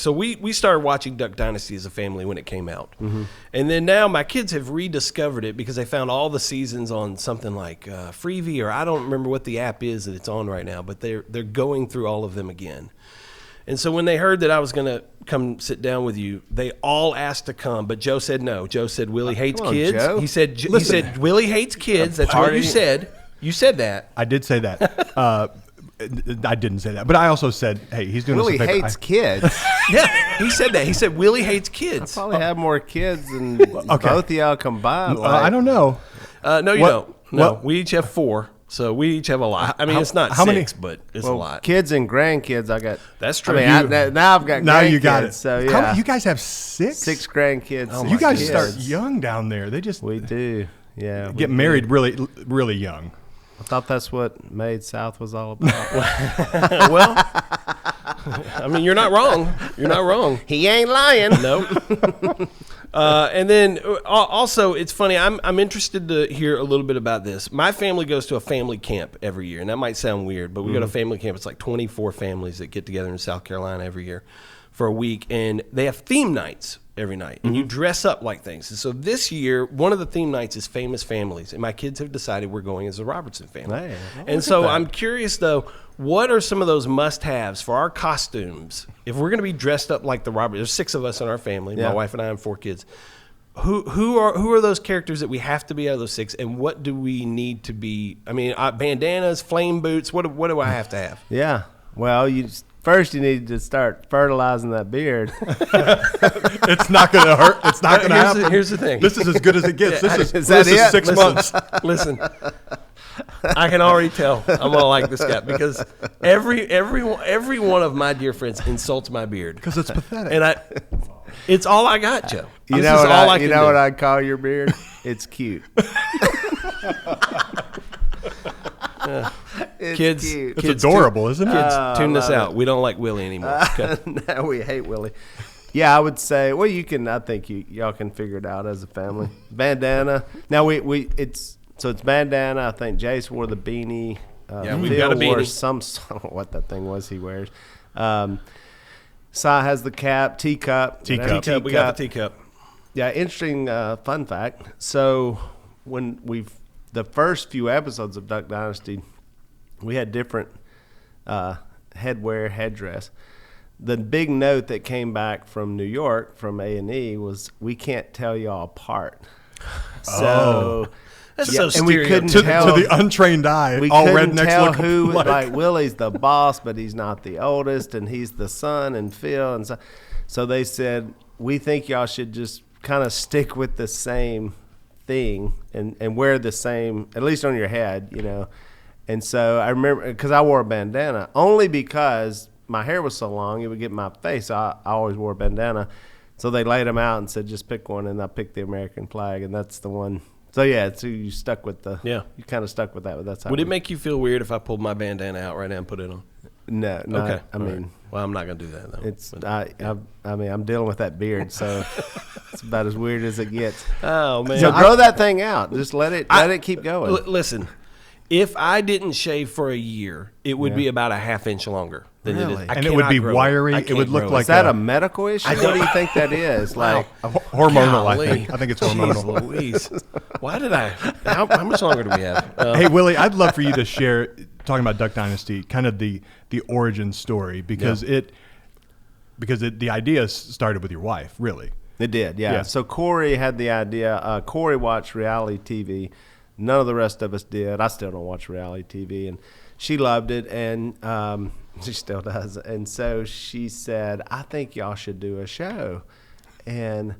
So we started watching Duck Dynasty as a family when it came out. And then now my kids have rediscovered it because they found all the seasons on something like Freevee, or I don't remember what the app is that it's on right now, but they're going through all of them again. And so when they heard that I was going to come sit down with you, they all asked to come, but Joe said no. Joe said Willie hates kids. Joe. He said Willie hates kids. That's what you said. You said that. I did say that. I didn't say that, but I also said, "Hey, he's doing Willie hates kids." Yeah, he said that. He said Willie hates kids. I probably have more kids than both of y'all combined. I don't know. No, you don't. No, we each have 4. So we each have a lot. I mean, it's not 6, but it's a lot. Kids and grandkids, I got. That's true. I mean, now I've got grandkids. Now you got it. So yeah, you guys have 6? 6 grandkids. Oh, you guys start young down there. We do. Yeah. Get married really, really young. I thought that's what Made South was all about. Well, I mean, you're not wrong. You're not wrong. He ain't lying. No. And then also, it's funny. I'm interested to hear a little bit about this. My family goes to a family camp every year, and that might sound weird, but we go to family camp. It's like 24 families that get together in South Carolina every year for a week, and they have theme nights every night, and you dress up like things. And so this year, one of the theme nights is famous families, and my kids have decided we're going as the Robertson family. Hey, and so I'm curious, though, what are some of those must-haves for our costumes? If we're going to be dressed up like the Roberts, there's 6 of us in our family, my wife and I and 4 kids. Who are those characters that we have to be out of those 6, and what do we need to be? I mean, bandanas, flame boots. What do I have to have? Yeah. Well, first you need to start fertilizing that beard. It's not going to hurt. It's not going to happen. Here's the thing. This is as good as it gets. This is 6 months. Listen, I can already tell I'm gonna like this guy because every one of my dear friends insults my beard because it's pathetic, and it's all I got, Joe. You know what I'd call your beard? It's cute. It's kids, cute. It's adorable, isn't it? Kids, tune this out. We don't like Willie anymore. Okay. No, we hate Willie. Yeah, I would say. Well, I think y'all can figure it out as a family. Bandana. Now it's bandana. I think Jace wore the beanie. We've got a beanie. I don't know what that thing was he wears. Si has the cap, teacup. We got the teacup. Yeah, interesting fun fact. So when the first few episodes of Duck Dynasty, we had different headdress. The big note that came back from New York from A&E was, we can't tell y'all apart. So that's so and we couldn't tell to the untrained eye. We all couldn't rednecks tell look who like Willie's the boss, but he's not the oldest, and he's the son, and Phil, and so they said, we think y'all should just kind of stick with the same thing and wear the same, at least on your head, And so I remember, because I wore a bandana, only because my hair was so long, it would get in my face. I always wore a bandana. So they laid them out and said, just pick one, and I picked the American flag, and that's the one. So, so you stuck with you kind of stuck with that, but that's how. Would it make you feel weird if I pulled my bandana out right now and put it on? No. Okay. I mean. Right. Well, I'm not going to do that, though. It's I'm dealing with that beard, so it's about as weird as it gets. Oh, man. So grow that thing out. Just let it keep going. Listen, if I didn't shave for a year, it would be about a half inch longer than it is. And it would be wiry. It would look like Is that a medical issue? What do you think that is? Like hormonal, I think it's hormonal. Jeez Louise. Why did I? How much longer do we have? Hey, Willie, I'd love for you to share, talking about Duck Dynasty, kind of the origin story, because the idea started with your wife, really. It did, yeah. So Corey had the idea. Corey watched reality TV. None of the rest of us did. I still don't watch reality TV, and she loved it, and she still does. And so she said, I think y'all should do a show. And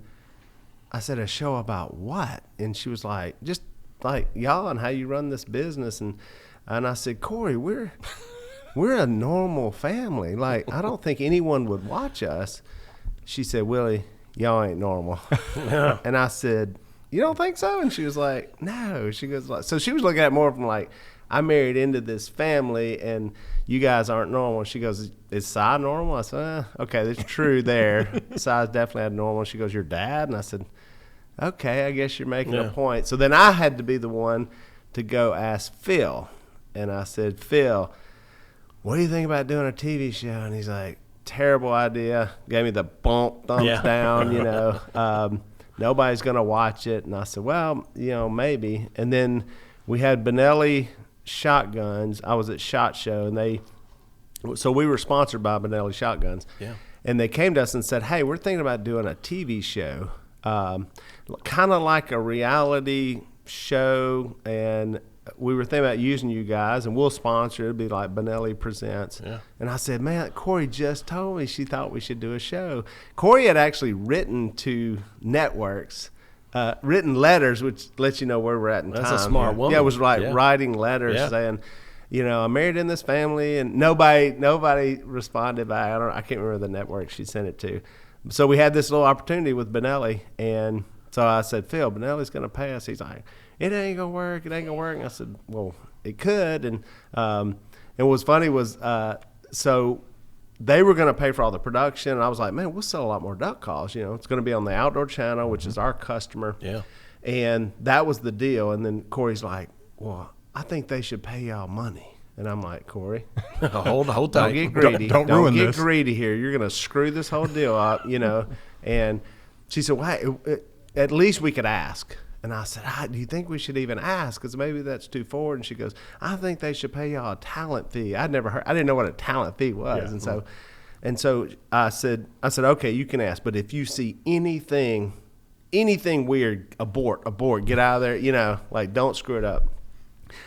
I said, a show about what? And she was like, just like y'all and how you run this business. And I said, Corey, we're a normal family. Like, I don't think anyone would watch us. She said, Willie, y'all ain't normal. Yeah. And I said, you don't think so? And she was like, no. She goes, like, so she was looking at it more from like, I married into this family and you guys aren't normal. She goes, is Si normal? I said, okay, that's true there. Si's definitely abnormal. She goes, your dad? And I said, okay, I guess you're making a point. So then I had to be the one to go ask Phil. And I said, Phil, what do you think about doing a TV show? And he's like, terrible idea. Gave me the thumbs down, you know. Nobody's going to watch it. And I said, well, you know, maybe. And then we had Benelli shotguns. I was at SHOT Show, and so we were sponsored by Benelli shotguns. Yeah. And they came to us and said, hey, we're thinking about doing a TV show, kind of like a reality show, and we were thinking about using you guys, and we'll sponsor it. It'd be like Benelli Presents. Yeah. And I said, man, Corey just told me she thought we should do a show. Corey had actually written to networks, written letters, which lets you know where we're at in time. That's a smart woman. Yeah, it was like writing letters saying, you know, I'm married in this family, and nobody responded back. I can't remember the network she sent it to. So we had this little opportunity with Benelli, and so I said, Phil, Benelli's going to pay us. He's like, it ain't going to work. It ain't going to work. And I said, well, it could. And what was funny was, so they were going to pay for all the production. And I was like, man, we'll sell a lot more duck calls. You know, it's going to be on the Outdoor Channel, which is our customer. Yeah. And that was the deal. And then Corey's like, well, I think they should pay y'all money. And I'm like, Corey, hold tight. Don't get greedy. Don't ruin get this. greedy here. You're going to screw this whole deal up, you know. And she said, well, at least we could ask. And I said, do you think we should even ask? Because maybe that's too forward. And she goes, I think they should pay y'all a talent fee. I didn't know what a talent fee was. Yeah. And so I said, okay, you can ask. But if you see anything weird, abort, get out of there, you know, like don't screw it up.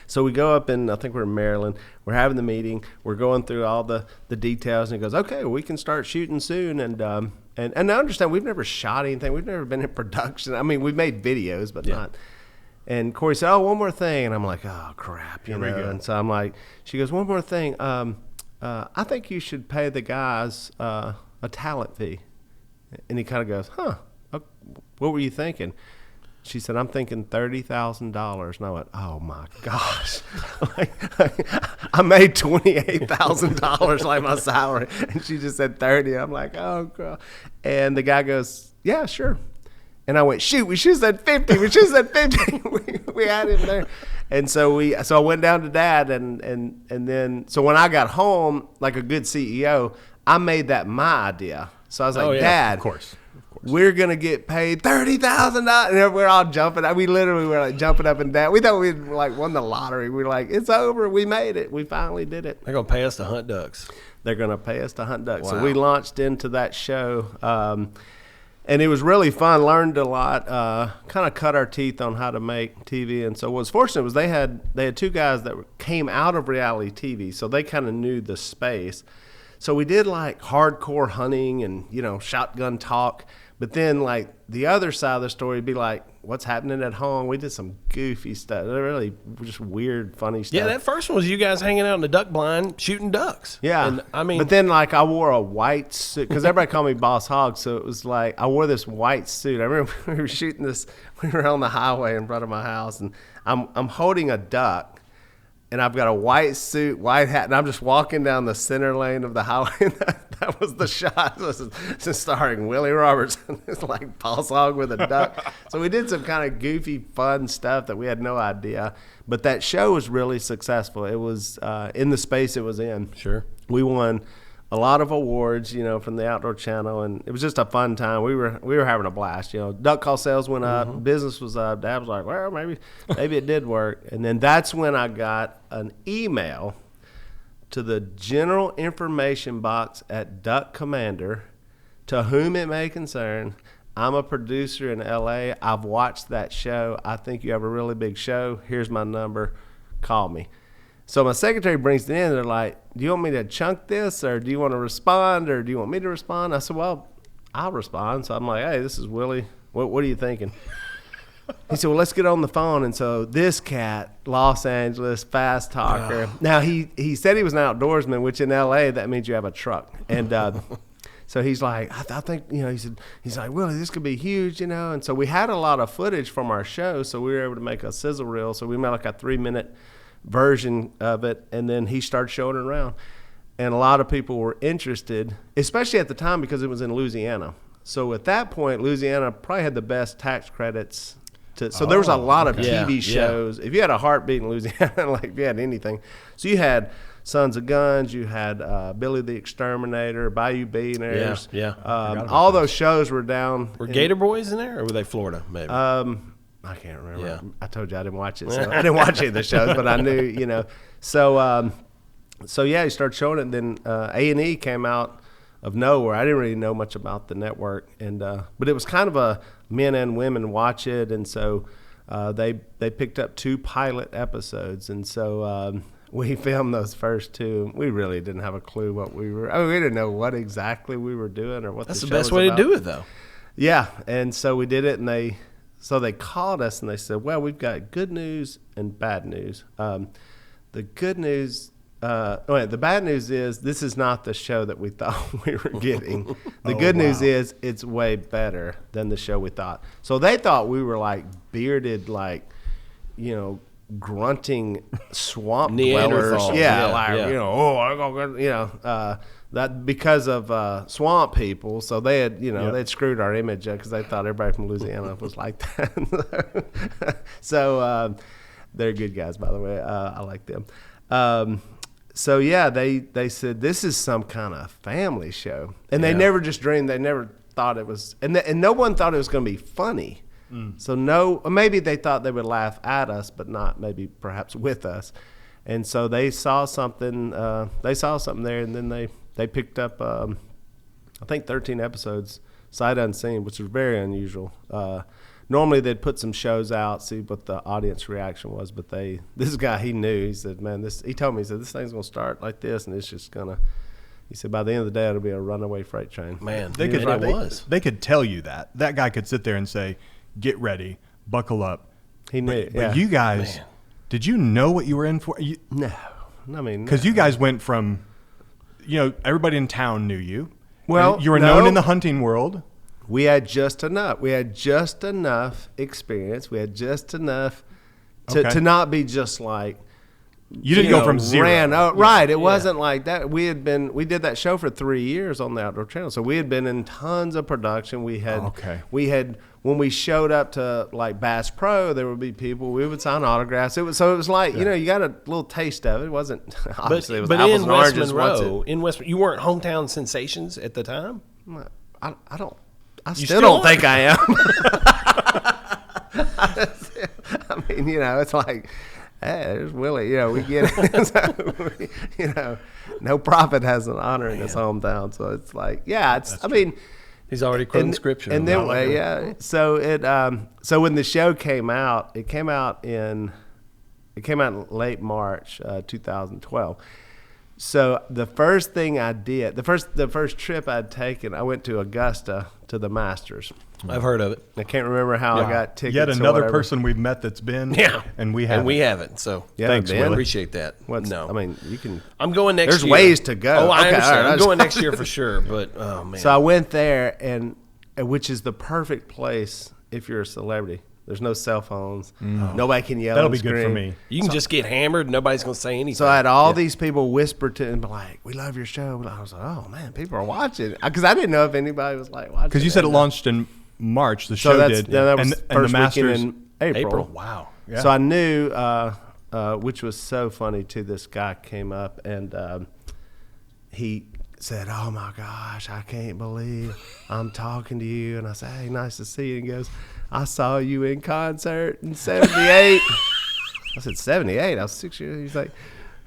So we go up in, I think we're in Maryland. We're having the meeting. We're going through all the details. And he goes, okay, we can start shooting soon. And I understand we've never shot anything. We've never been in production. I mean, we've made videos, but not. And Corey said, oh, one more thing. And I'm like, oh, crap. You know? And so I'm like, she goes, one more thing. I think you should pay the guys a talent fee. And he kind of goes, what were you thinking? She said, I'm thinking $30,000. And I went, oh, my gosh. I made $28,000 like my salary. And she just said 30. I'm like, oh, girl. And the guy goes, yeah, sure. And I went, shoot, we should have said 50. We should have said 50. we had him there. And so I went down to Dad. And then, so when I got home, like a good CEO, I made that my idea. So I was like, Dad. Of course. We're going to get paid $30,000. And we're all jumping. We literally were like jumping up and down. We thought we'd like won the lottery. We were like, it's over. We made it. We finally did it. They're going to pay us to hunt ducks. They're going to pay us to hunt ducks. Wow. So we launched into that show. And it was really fun. Learned a lot. Kind of cut our teeth on how to make TV. And so what was fortunate was they had two guys that came out of reality TV. So they kind of knew the space. So we did like hardcore hunting and, you know, shotgun talk. But then, like, the other side of the story would be like, what's happening at home? We did some goofy stuff. They're really just weird, funny stuff. Yeah, that first one was you guys hanging out in the duck blind shooting ducks. Yeah. And, I mean, but then, like, I wore a white suit because everybody called me Boss Hog. So it was like I wore this white suit. I remember we were shooting this. We were on the highway in front of my house, and I'm holding a duck. And I've got a white suit, white hat, and I'm just walking down the center lane of the highway. And that was the shot. This is starring Willie Robertson. It's like Boss Hog with a duck. So we did some kind of goofy, fun stuff that we had no idea. But that show was really successful. It was in the space it was in. Sure. We won a lot of awards, you know, from the Outdoor Channel, and it was just a fun time. We were having a blast, you know. Duck call sales went up, business was up. Dad was like, well, maybe it did work. And then that's when I got an email to the general information box at Duck Commander, to whom it may concern. I'm a producer in L.A. I've watched that show. I think you have a really big show. Here's my number. Call me. So my secretary brings it in. They're like, do you want me to chunk this, or do you want to respond, or do you want me to respond? I said, well, I'll respond. So I'm like, hey, this is Willie. What are you thinking? He said, well, let's get on the phone. And so this cat, Los Angeles, fast talker. Now, he said he was an outdoorsman, which in L.A., that means you have a truck. And so he's like, I think, you know, he's like, Willie, this could be huge, you know. And so we had a lot of footage from our show, so we were able to make a sizzle reel. So we made like a 3-minute version of it, and then he started showing it around, and a lot of people were interested, especially at the time because it was in Louisiana. So at that point, Louisiana probably had the best tax credits so there was a lot of TV shows. If you had a heartbeat in Louisiana, like if you had anything, so you had Sons of Guns. You had Billy the Exterminator, Bayou Billionaires. Yeah. All those shows were down. Were Gator Boys in there, or were they Florida? Maybe. I can't remember. Yeah. I told you I didn't watch it, so I didn't watch any of the shows, but I knew, you know. So yeah, he started showing it. Then A&E came out of nowhere. I didn't really know much about the network, and but it was kind of a men and women watch it, and so they picked up 2 pilot episodes, and so we filmed those first 2. We really didn't have a clue what we were. I mean, we didn't know what exactly we were doing or what. That's the the show best was way about. to do it, though. Yeah, and so we did it, and they called us and they said, "Well, we've got good news and bad news. The good news, the bad news is this is not the show that we thought we were getting. The good news is it's way better than the show we thought." So they thought we were like bearded, like, you know, grunting swamp dwellers. Neanderthals. You know, I go, you know. That because of swamp people, so they had, you know, they'd screwed our image up because they thought everybody from Louisiana was like that. So they're good guys, by the way. I like them. So yeah, they said this is some kind of family show, and they never just dreamed. They never thought it was, and no one thought it was going to be funny. So maybe they thought they would laugh at us, but not maybe perhaps with us. And so they saw something. They saw something there, and then they picked up, I think, 13 episodes, sight unseen, which was very unusual. Normally they'd put some shows out, see what the audience reaction was, but this guy, he knew. He said, "Man, he told me, he said, this thing's going to start like this, and it's just going to," he said, "by the end of the day, it'll be a runaway freight train." Man, They could tell you that. That guy could sit there and say, "Get ready, buckle up." He knew. But you guys, did you know what you were in for? No. I mean, because you guys went from, you know, everybody in town knew you. Well, you were known in the hunting world. We had just enough. We had just enough experience. We had just enough to not be just like, you didn't go from zero. Right. It wasn't like that. We did that show for 3 years on the Outdoor Channel. So we had been in tons of production. We had, when we showed up to like Bass Pro, there would be people, we would sign autographs. It was like, you know, you got a little taste of it. It wasn't, obviously it was but apples in and West oranges. Monroe, you weren't hometown sensations at the time? I still don't think I am. I mean, you know, it's like, hey, there's Willie. You know, we get it. So, you know, no prophet has an honor in his hometown. So it's like, I mean, he's already quoting scripture. And then, so when the show came out, it came out in late March 2012. So the first thing I did, the first trip I'd taken, I went to Augusta to the Masters. I've heard of it. I can't remember how I got tickets. Yet another person we've met that's been. Yeah, and we haven't. So thanks, Willie. Appreciate that. I mean, you can. I'm going next year. There's ways to go. Oh, I understand. Right, I'm going next year for sure. But oh man. So I went there, and which is the perfect place if you're a celebrity. There's no cell phones. Nobody can yell. That'll and be good for me. You can just get hammered. Nobody's going to say anything. So I had all these people whisper to him, like, "We love your show." I was like, "Oh man, people are watching," because I didn't know if anybody was like watching. Because you said it launched in March. The show did. That was and first the Masters weekend in April. Wow. Yeah. So I knew, which was so funny too. This guy came up and he said, "Oh my gosh, I can't believe I'm talking to you." And I said, "Hey, nice to see you." And he goes, "I saw you in concert in '78." I said, "'78? I was 6 years." He's like,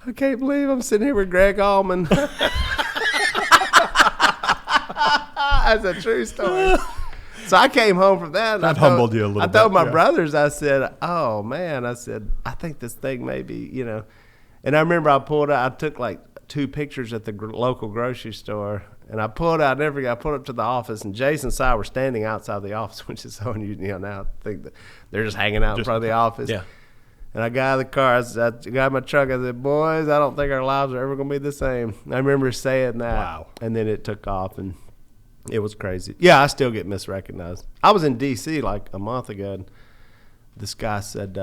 "I can't believe I'm sitting here with Greg Allman." That's a true story. So I came home from that. And that humbled you a little bit. I told my brothers, I said, "Oh man," I said, "I think this thing may be, you know." And I remember I took like 2 pictures at the local grocery store. And I pulled out, I pulled up to the office, and Jason and Si were standing outside the office, which is so unusual. You know, now I think that they're just hanging out in front of the office. Yeah. And I got out of the car, I got in my truck, I said, "Boys, I don't think our lives are ever going to be the same." I remember saying that. Wow. And then it took off, and it was crazy. Yeah, I still get misrecognized. I was in D.C. like a month ago, and this guy said,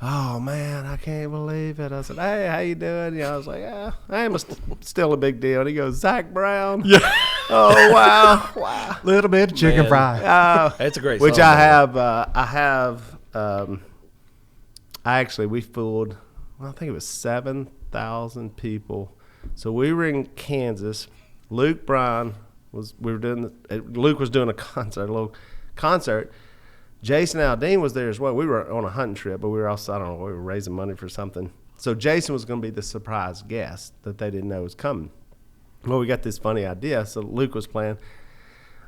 "Oh man, I can't believe it." I said, "Hey, how you doing?" You know, I was like, "Yeah, I am still a big deal." And he goes, "Zach Brown." Yeah. Oh wow. Little bit of chicken fry. That's a great which song. we fooled. Well, I think it was 7,000 people. So we were in Kansas. Luke Bryan Luke was doing a little concert. Jason Aldean was there as well. We were on a hunting trip, but we were also, I don't know, we were raising money for something. So Jason was going to be the surprise guest that they didn't know was coming. Well, we got this funny idea. So Luke was playing.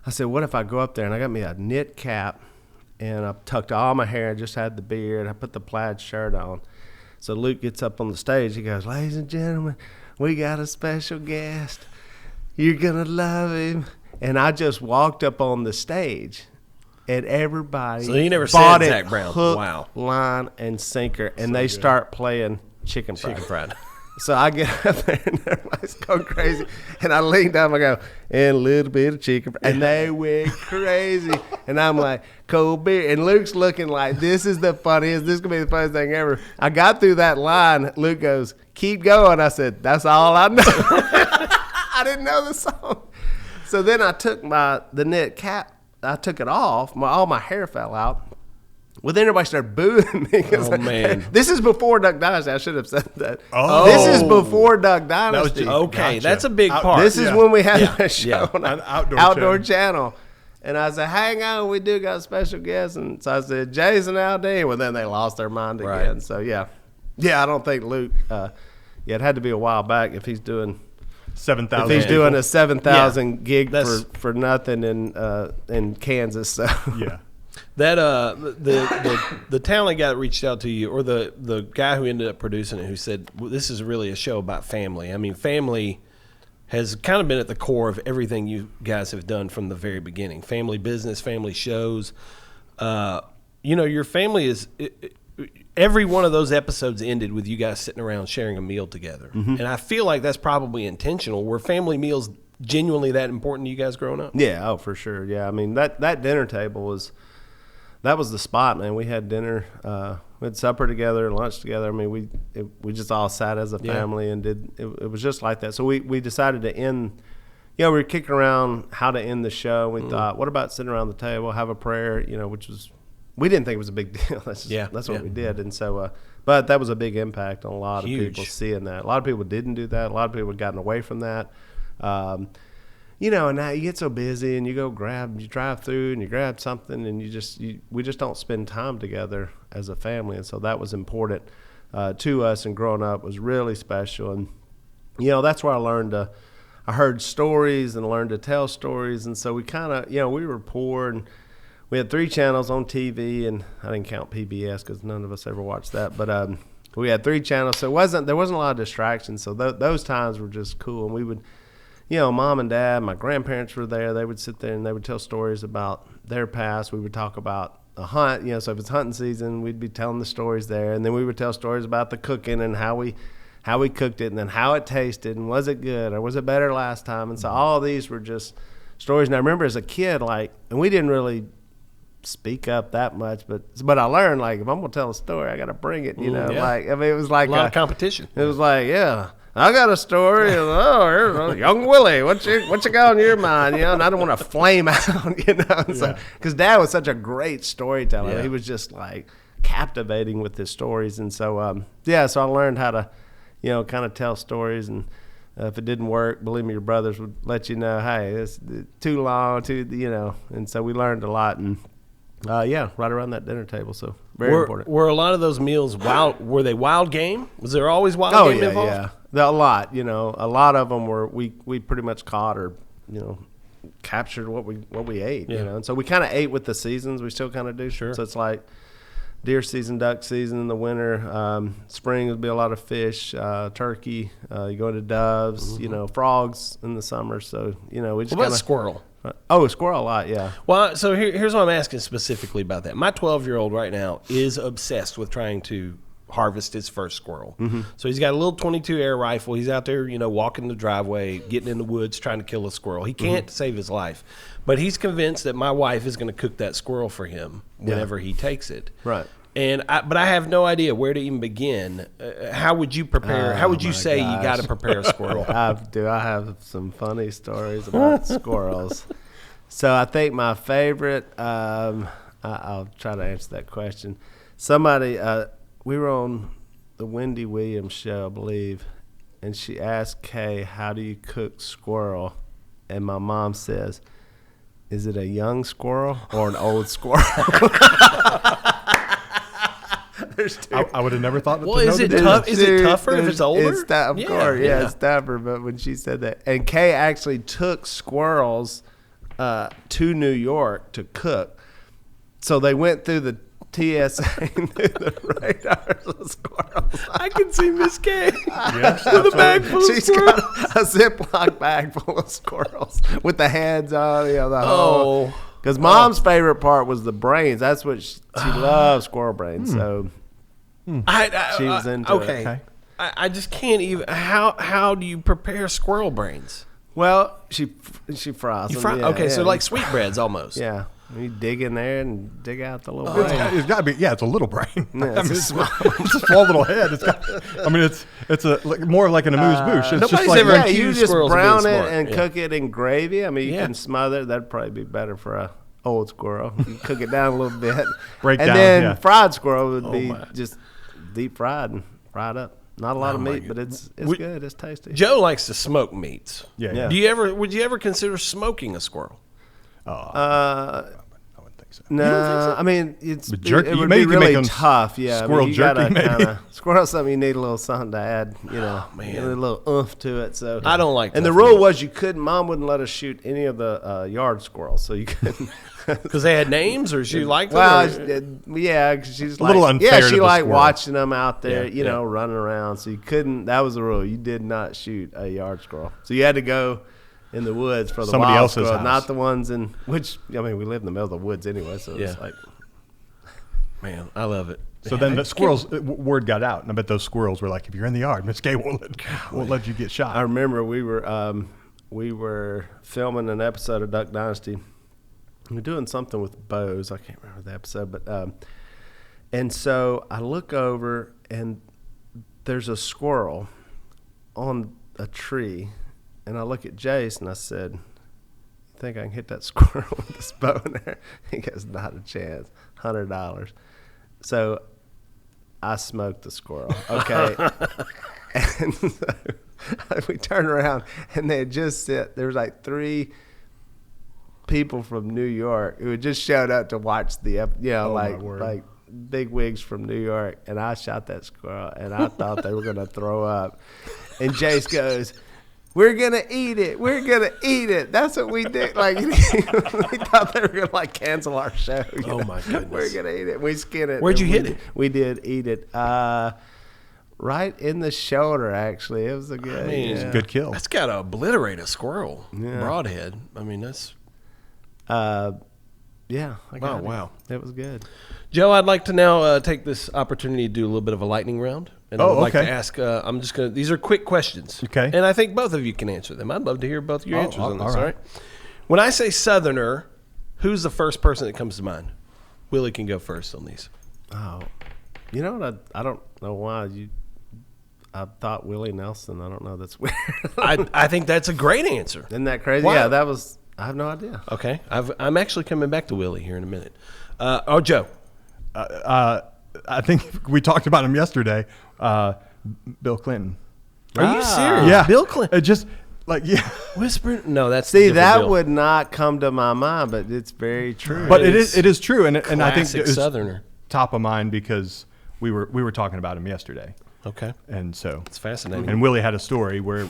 I said, what if I go up there and I got me a knit cap and I tucked all my hair, just had the beard, I put the plaid shirt on. So Luke gets up on the stage. He goes, ladies and gentlemen, we got a special guest. You're going to love him. And I just walked up on the stage. And everybody so he never bought said it, Zach Brown. hook, Wow. line, and sinker. And they start playing chicken fried. Chicken fried. So I get up there and everybody's going crazy. And I lean down and I go, and a little bit of chicken fried. And they went crazy. And I'm like, cold beer. And Luke's looking like, this is the funniest. This is going to be the funniest thing ever. I got through that line. Luke goes, keep going. I said, that's all I know. I didn't know the song. So then I took the knit cap. I took it off. All my hair fell out. Well, then everybody started booing me. Oh, man. This is before Duck Dynasty. I should have said that. Oh. This is before Duck Dynasty. Okay, Gotcha. that's a big part. This is when we had a show Yeah. on An an outdoor channel. And I said, hang on, we do got a special guest. And so I said, Jason Aldean. Well, then they lost their mind again. Right. So, yeah. Yeah, I don't think Luke, it had to be a while back if he's doing 7,000. If he's doing a 7,000 gig That's- for nothing in Kansas, so Yeah. That the talent guy that reached out to you, or the guy who ended up producing it, who said, well, this is really a show about family. I mean, family has kind of been at the core of everything you guys have done from the very beginning. Family business, family shows. Your family is every one of those episodes ended with you guys sitting around sharing a meal together. Mm-hmm. And I feel like that's probably intentional. Were family meals genuinely that important to you guys growing up? yeah, oh for sure, yeah. I mean that dinner table was the spot, man. We had dinner, we had supper together, lunch together. I mean, we just all sat as a family and did. It was just like that. So we decided to end. We were kicking around how to end the show. We thought, what about sitting around the table, have a prayer? Which was. We didn't think it was a big deal. That's what we did. And so, but that was a big impact on a lot of people seeing that. A lot of people didn't do that. A lot of people had gotten away from that. And now you get so busy and you drive through and you grab something and we just don't spend time together as a family. And so that was important to us, and growing up was really special. And, that's where I heard stories and learned to tell stories. And so we kind of, we were poor and we had 3 channels on TV, and I didn't count PBS because none of us ever watched that. But we had 3 channels, so there wasn't a lot of distractions. So those times were just cool. And we would, Mom and Dad, my grandparents were there. They would sit there and they would tell stories about their past. We would talk about a hunt. So if it's hunting season, we'd be telling the stories there, and then we would tell stories about the cooking and how we cooked it, and then how it tasted, and was it good or was it better last time. And so all these were just stories. And I remember as a kid, and we didn't really speak up that much, but I learned, if I'm gonna tell a story, I gotta bring it, it was like a lot of competition. It was like, I got a story, and here's young Willie, what you got on your mind, and I don't want to flame out, because Dad was such a great storyteller. Yeah. He was just captivating with his stories. And so so I learned how to kind of tell stories. And if it didn't work, believe me, your brothers would let you know, hey, it's too long, and so we learned a lot. And right around that dinner table. So very important. Were a lot of those meals wild? Were they wild game? Was there always wild game involved? A lot. A lot of them were we pretty much caught or captured what we ate. And so we kind of ate with the seasons. We still kind of do. Sure. So it's like deer season, duck season in the winter. Spring would be a lot of fish, turkey. You go into doves. Frogs in the summer. So we just what about squirrel? Squirrel a lot, yeah. Well, so here's what I'm asking specifically about that. My 12-year-old right now is obsessed with trying to harvest his first squirrel. Mm-hmm. So he's got a little 22 air rifle. He's out there, walking the driveway, getting in the woods, trying to kill a squirrel. He can't save his life. But he's convinced that my wife is going to cook that squirrel for him whenever he takes it. Right. But I have no idea where to even begin. How would you prepare? How would you say you got to prepare a squirrel? I have some funny stories about squirrels. So I think my favorite, I'll try to answer that question. Somebody, we were on the Wendy Williams show, I believe, and she asked Kay, "How do you cook squirrel?" And my mom says, "Is it a young squirrel or an old squirrel?" I would have never thought. Well, is it tough? Is it tougher if it's older? It's of course, it's tougher. But when she said that, and Kay actually took squirrels to New York to cook, so they went through the TSA through the radars of squirrels. I can see Miss Kay Yes, with a bag full of She's squirrels. got a Ziploc bag full of squirrels with the heads on, the whole. Because Mom's favorite part was the brains. That's what she loves, squirrel brains. So she was into it. Okay. I just can't even. How do you prepare squirrel brains? Well, she fries them. Okay, so like sweetbreads almost. Yeah. You dig in there and dig out the little It's brain. got to be. Yeah, it's a little brain. Yeah, it's a small- it's a small little head. It's more like an amuse-bouche. It's just nobody's like ever Yeah, accused you just squirrels of brown being it smart. and Yeah. cook it in gravy. I mean, you Yeah. can smother it. That'd probably be better for a old squirrel. You cook it down a little bit. Break and down, then yeah. fried squirrel would be my. just deep fried and fried up. Not a lot of my meat, but it's good. It's tasty. Joe likes to smoke meats. Yeah. Would you ever consider smoking a squirrel? I wouldn't think so. No, I mean it jerky- would maybe be you can make really them tough. Yeah, squirrel I mean, you gotta jerky, maybe. kinda, squirrel something you need a little something to add. man. a little oomph to it. So I don't like And the tough rule meat. was you couldn't. Mom wouldn't let us shoot any of the yard squirrels, so you couldn't. Because they had names, or she liked Well, them? yeah, 'cause she's like, little unfair yeah, to she the liked squirrel. watching them out there, Yeah, running around. So you couldn't. That was the rule. You did not shoot a yard squirrel. So you had to go in the woods for the Somebody wild else's squirrel, house. not the ones in which. I mean, we live in the middle of the woods anyway, so it's Yeah. like. Man, I love it. So then the squirrels word got out, and I bet those squirrels were like, "If you're in the yard, Miss Gay won't let you get shot." I remember we were filming an episode of Duck Dynasty. We were doing something with bows. I can't remember the episode, but and so I look over and there's a squirrel on a tree, and I look at Jace and I said, "You think I can hit that squirrel with this bow in there?" He goes, "Not a chance. $100." So I smoked the squirrel. Okay. And so we turned around and they had just there was like 3 people from New York who had just showed up to watch the my word. like big wigs from New York, and I shot that squirrel and I thought they were gonna throw up. And Jace goes, "We're gonna eat it. We're gonna eat it." That's what we did. Like we thought they were gonna like cancel our show. Oh, my goodness. We're gonna eat it. We skin it. Where'd you And hit it? We did eat it. Right in the shoulder, actually. It was a good. mean, yeah. Good kill. That's got to obliterate a squirrel. Yeah. Broadhead. I mean, that's. Yeah. I got it. Wow. It was good. Joe, I'd like to now take this opportunity to do a little bit of a lightning round. And I would like to okay. ask, I'm just going to, these are quick questions. Okay. And I think both of you can answer them. I'd love to hear both of your answers on this, all all right. right? When I say Southerner, who's the first person that comes to mind? Willie can go first on these. Oh, you know what? I don't know why I thought Willie Nelson. I don't know. That's weird. I think that's a great answer. Isn't that crazy? Why? Yeah, that was. I have no idea. Okay. I'm actually coming back to Willie here in a minute. Joe. I think we talked about him yesterday. Bill Clinton. Are you serious? Yeah, Bill Clinton. It just Whisper? No, that's See, different that Bill. would not come to my mind, but it's very true. But it is true, and I think Classic it's Southerner. top of mind because we were talking about him yesterday, Okay. and so It's fascinating. and Willie had a story where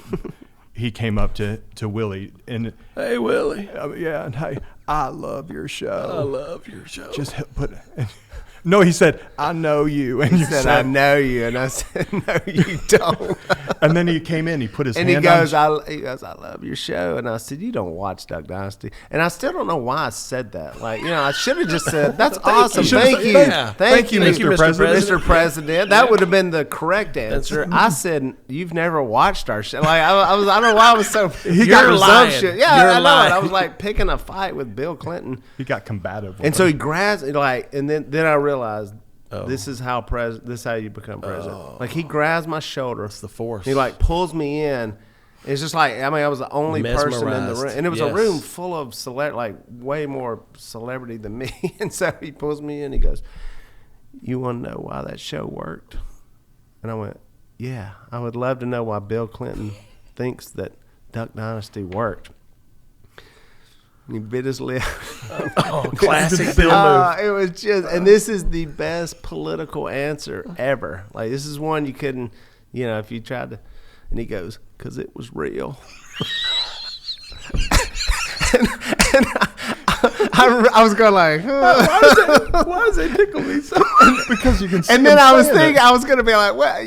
he came up to Willie and Hey, Willie. yeah, and hey, I love your show. I love your show. Just put. No, he said, "I know you," and he you said, "I know you," and I said, "No, you don't." And then he came in. He put his And hand he goes, on. "I love your show." And I said, "You don't watch Duck Dynasty." And I still don't know why I said that. Like, I should have just said, "That's awesome. you. Thank you, Yeah. thank you, Thank you, Mr. President. Mr. President." That would have been the correct answer. I said, "You've never watched our show." Like, I don't know why I was so. He got presumptuous. Yeah, You're I know lying. it. I was like picking a fight with Bill Clinton, He got combative. with and so him. he grabs and then I realized. This is how this is how you become president. Like he grabs my shoulder. It's the force. He like pulls me in. It's just like I was the only person in the Mesmerized. room, and it was a Yes. room full of like way more celebrity than me. And so he pulls me in. He goes, "You want to know why that show worked?" And I went, yeah, I would love to know why Bill Clinton thinks that Duck Dynasty worked. He bit his lip. Classic Bill move. It was just, and this is the best political answer ever. Like, this is one you couldn't, if you tried to, and he goes, because it was real. and I was going like, why does it tickle me so much? Because you can see and then I was thinking, I was going to be like, well,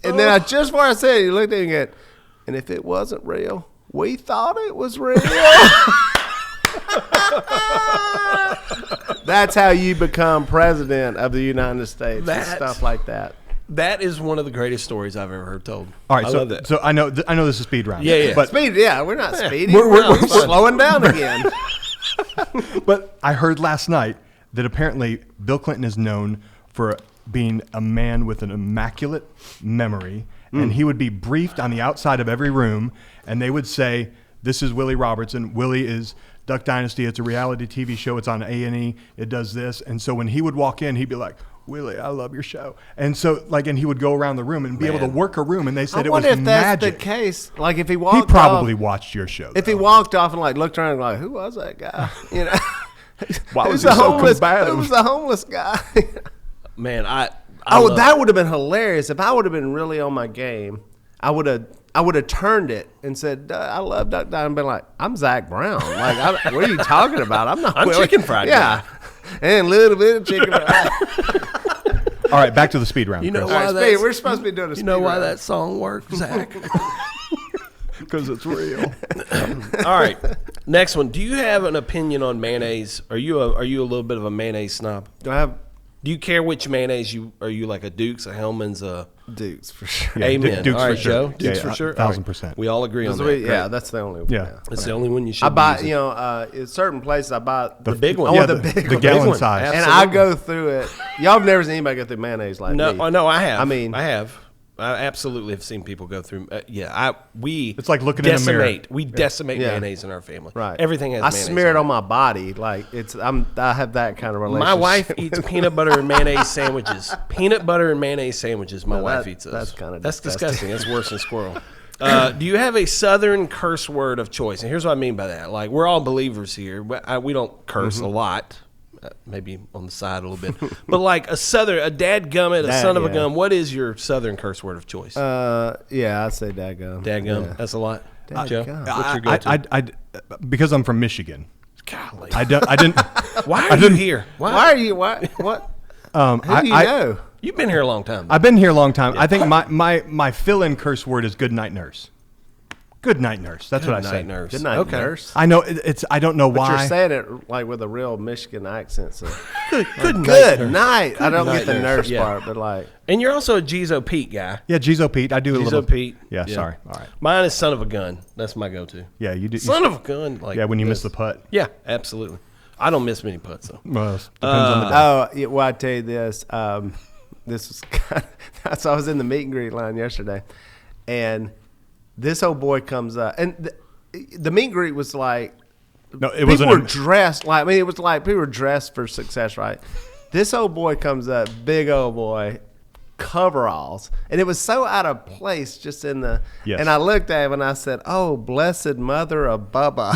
and then just before I said it, he looked at me and said, and if it wasn't real, we thought it was real. That's how you become president of the United States. Stuff like that. That is one of the greatest stories I've ever heard told. All right, so I know this is speed round. Yeah. But we're not speeding. We're slowing down again. But I heard last night that apparently Bill Clinton is known for being a man with an immaculate memory, and he would be briefed on the outside of every room, and they would say, "This is Willie Robertson. Willie is Duck Dynasty. It's a reality TV show. It's on A&E. It does this." And so when he would walk in, he'd be like, "Willie, I love your show." And so, and he would go around the room and be able to work a room, and they said it was magic. I wonder if that's the case. Like, if he walked He probably watched your show. If he walked off and, looked around and like, who was that guy? Why was he so combative? Who was the homeless guy? Man, that would have been hilarious. If I would have been really on my game, I would have turned it and said, I love Duck Dynasty, and been like, I'm Zach Brown. Like, what are you talking about? I'm not. I'm chicken fried. Yeah. And a little bit of chicken fried. All right, back to the speed round. You know Chris. why we're supposed to be doing a speed round. You know why that song worked, Zach? Because it's real. All right, next one. Do you have an opinion on mayonnaise? Are you a little bit of a mayonnaise snob? Do you care which mayonnaise are you like a Duke's, a Hellman's, a Dukes for sure? Yeah, Amen. Dukes all right, for sure. Joe. Dukes for sure. 1,000%. We all agree on that. Yeah, that's the only one. Yeah. It's the only one you should. I buy, use in certain places I buy the big one. I want the big one. gallon one. size. Absolutely. And I go through it. Y'all have never seen anybody go through mayonnaise like me. No, I have. I have. I absolutely have seen people go through. It's like looking in a mirror. We decimate mayonnaise in our family. Right. Everything has. I mayonnaise smear it on on my body. Like I have that kind of relationship. My wife eats peanut butter and mayonnaise sandwiches. Peanut butter and mayonnaise sandwiches. My wife eats those. That's disgusting. That's worse than squirrel. Do you have a Southern curse word of choice? And here's what I mean by that. Like, we're all believers here. We don't curse a lot. Maybe on the side a little bit. But like a dadgummit, a son of a gun. What is your Southern curse word of choice? I'd say dadgum. Dadgum. Yeah. That's a lot. Joe, Dadgum. what's your go-to? Because I'm from Michigan. Golly. I didn't. Why are you here? Why are you? What? Who do you know? You've been here a long time. I've been here a long time. Yeah. I think my fill-in curse word is good night, nurse. Good night, nurse. That's what I say. Nurse. Good night, nurse. I know it's. I don't know why. But you're saying it like with a real Michigan accent. So. Good night. I don't get the nurse yeah. part, but like. And you're also a Jizo Pete guy. Yeah, Jizo Pete. I do a little. Jizo Pete. Yeah, sorry. All right. Mine is son of a gun. That's my go-to. Yeah, you do. Son of a gun. Like when you miss the putt. Yeah, absolutely. I don't miss many putts though. Well, depends on the day. Well, I tell you this. This was so I was in the meet and greet line yesterday, and this old boy comes up, and the meet and greet was like, no, it wasn't. People were dressed like. I mean, it was like people were dressed for success, right? This old boy comes up, big old boy, coveralls, and it was so out of place just in the. Yes. And I looked at him and I said, "Oh, blessed mother of Bubba."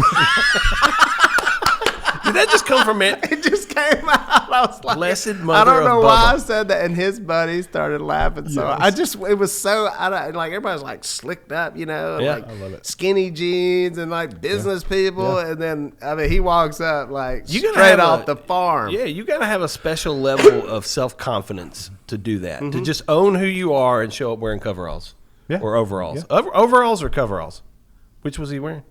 Did that just come from it? It just came out. I was like, blessed mother I don't know of why Bubba. I said that, and his buddies started laughing. So it was so like everybody's like slicked up, like I love it. Skinny jeans and like business people, and then he walks up like You straight off the farm. Yeah, you got to have a special level of self-confidence to do that, to just own who you are and show up wearing coveralls or overalls. Yeah. Overalls or coveralls? Which was he wearing?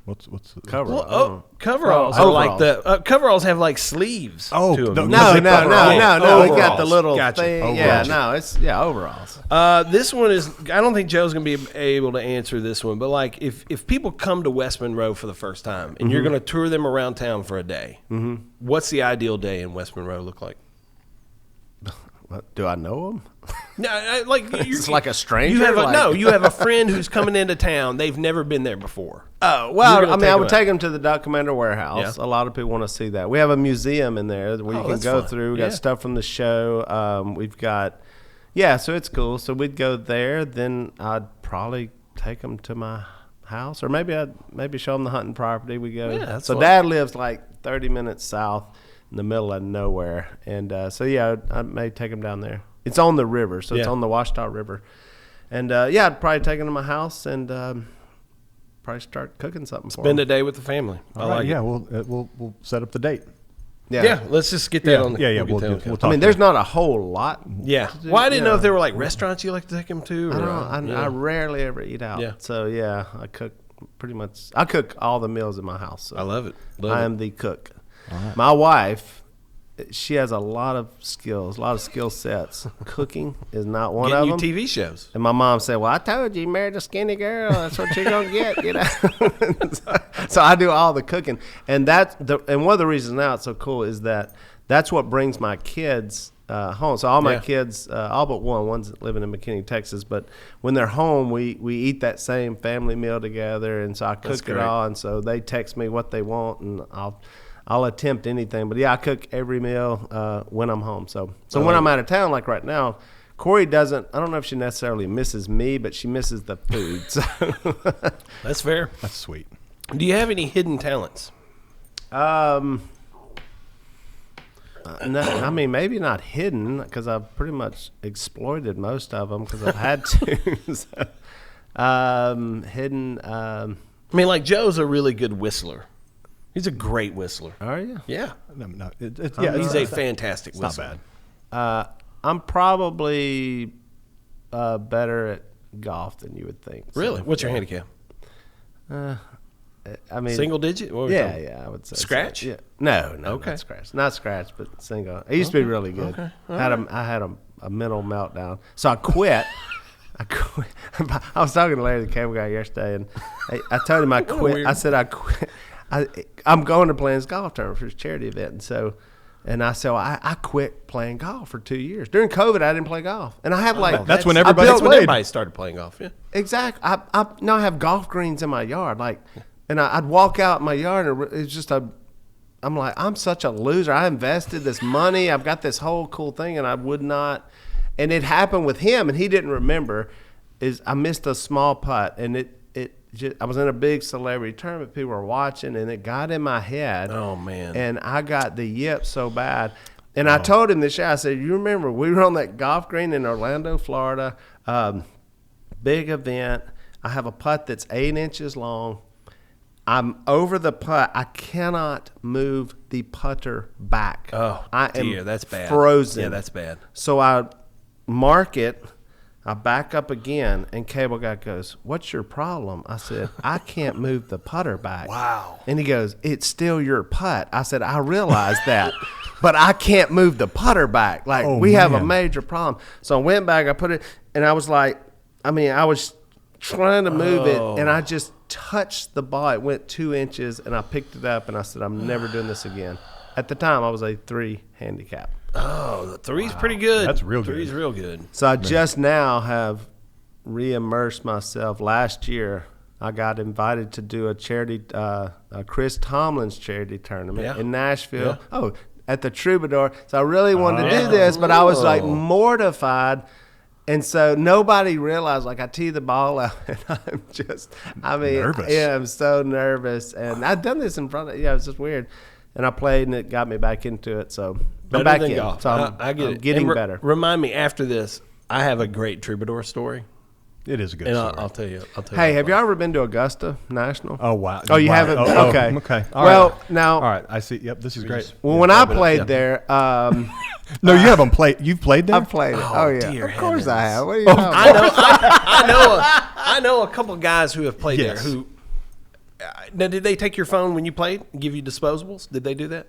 What's the Coveralls. Well, coveralls are like the coveralls have like sleeves. Oh, to them. No. We Overalls. got the little Gotcha. thing. Overalls. Yeah, it's overalls. This one is. I don't think Joe's gonna be able to answer this one, but like if people come to West Monroe for the first time and you're gonna tour them around town for a day, what's the ideal day in West Monroe look like? What, do I know them? No, like It's like a stranger. You have you have a friend who's coming into town. They've never been there before. Oh, well, You're gonna I would take take them to the Duck Commander Warehouse. Yeah. A lot of people want to see that. We have a museum in there where you can that's go fun. through. We got Yeah. stuff from the show. We've got, Yeah, so it's cool. So we'd go there. Then I'd probably take them to my house, or maybe I'd show them the hunting property. We go. Yeah, that's so fun. Dad lives like 30 minutes south in the middle of nowhere, and so yeah, I may take them down there. It's on the river, so it's Yeah. on the Washita River, and yeah, I'd probably take them to my house and probably start cooking something for Spend them. a day with the family. I All right, like yeah, it. we'll set up the date. Yeah, let's just get that on the Yeah, we'll we'll get that on the talk I mean, to there's you. not a whole lot. Yeah. to do, Well, I didn't know yeah. if there were like restaurants you like to take them to. I Or, don't know. I rarely ever eat out. Yeah. So yeah, I cook pretty much. I cook all the meals in my house. So I love it. I am the cook. My wife, she has a lot of skills, a lot of skill sets. Cooking is not one Getting of you them. TV shows. And my mom said, "Well, I told you, you married a skinny girl. That's what you're gonna get." You know. So I do all the cooking, and and one of the reasons now it's so cool is that that's what brings my kids home. So all my Yeah. kids, all but one's living in McKinney, Texas. But when they're home, we eat that same family meal together, and so I That's cook it great. all, and so they text me what they want, and I'll attempt anything. But yeah, I cook every meal when I'm home. So when I'm out of town, like right now, Corey doesn't. I don't know if she necessarily misses me, but she misses the food. So That's fair. That's sweet. Do you have any hidden talents? no, I mean, maybe not hidden because I've pretty much exploited most of them because I've had to. So, hidden. I mean, like Joe's a really good whistler. He's a great whistler. Are you? Yeah. No, He's a fantastic it's not whistler. bad. I'm probably better at golf than you would think. So, Really? What's your handicap? I mean, Single digit? What were we Yeah, talking? yeah, I would say so. Scratch? Yeah, no, Okay. not scratch, but single. I used to be really good. Okay. I had a mental meltdown, so I quit. I quit. I was talking to Larry the cable guy yesterday, and I told him I quit. weird. I said I quit. I'm going to play his golf tournament for his charity event, and so. And I said, I quit playing golf for 2 years. During COVID, I didn't play golf. And I have like... That's when I everybody built- When played. everybody started playing golf. Yeah. Exactly. Now I have golf greens in my yard. Like, and I'd walk out in my yard and it's just I'm like, I'm such a loser. I invested this money. I've got this whole cool thing and I would not. And it happened with him and he didn't remember is I missed a small putt and I was in a big celebrity tournament. People were watching, and it got in my head. Oh, man. And I got the yip so bad. And I told him this year, I said, you remember, we were on that golf green in Orlando, Florida, big event. I have a putt that's 8 inches long. I'm over the putt. I cannot move the putter back. Oh, I dear. am That's bad. frozen. Yeah, that's bad. So I mark it. I back up again, and cable guy goes, "What's your problem?" I said, "I can't move the putter back." Wow. And he goes, "It's still your putt." I said, "I realize that, but I can't move the putter back. Like we have a man. major problem." So I went back, I put it, and I was like, I was trying to move it, and I just touched the ball. It went 2 inches, and I picked it up, and I said, "I'm never doing this again." At the time, I was a 3 handicap. Oh, the three's pretty good. That's real good. Three's real good. So I just now have re-immersed myself. Last year, I got invited to do a charity, Chris Tomlin's charity tournament in Nashville. Yeah. Oh, at the Troubadour. So I really wanted to do this, but I was like mortified. And so nobody realized, like I tee the ball out, and Nervous. yeah, I'm so nervous. And I'd done this in front of, it's just weird. And I played, and it got me back into it. So I'm Better back than in. golf. So I get I'm it. getting And better. Remind me after this. I have a great Troubadour story, It is a good and story. I'll tell you. Hey, have you ever been to Augusta National? Oh, wow. Oh, you Wow. haven't? Oh, Okay. okay. All Well, right. now, All right. I see. Yep. This is great. well, when I played there, No, you haven't played. You've played there? I've played it. Oh, yeah. dear Of course I heavens. have. What are you talking about? I know a couple guys who have played Yes. there. Who now did they take your phone when you played? And give you disposables? Did they do that?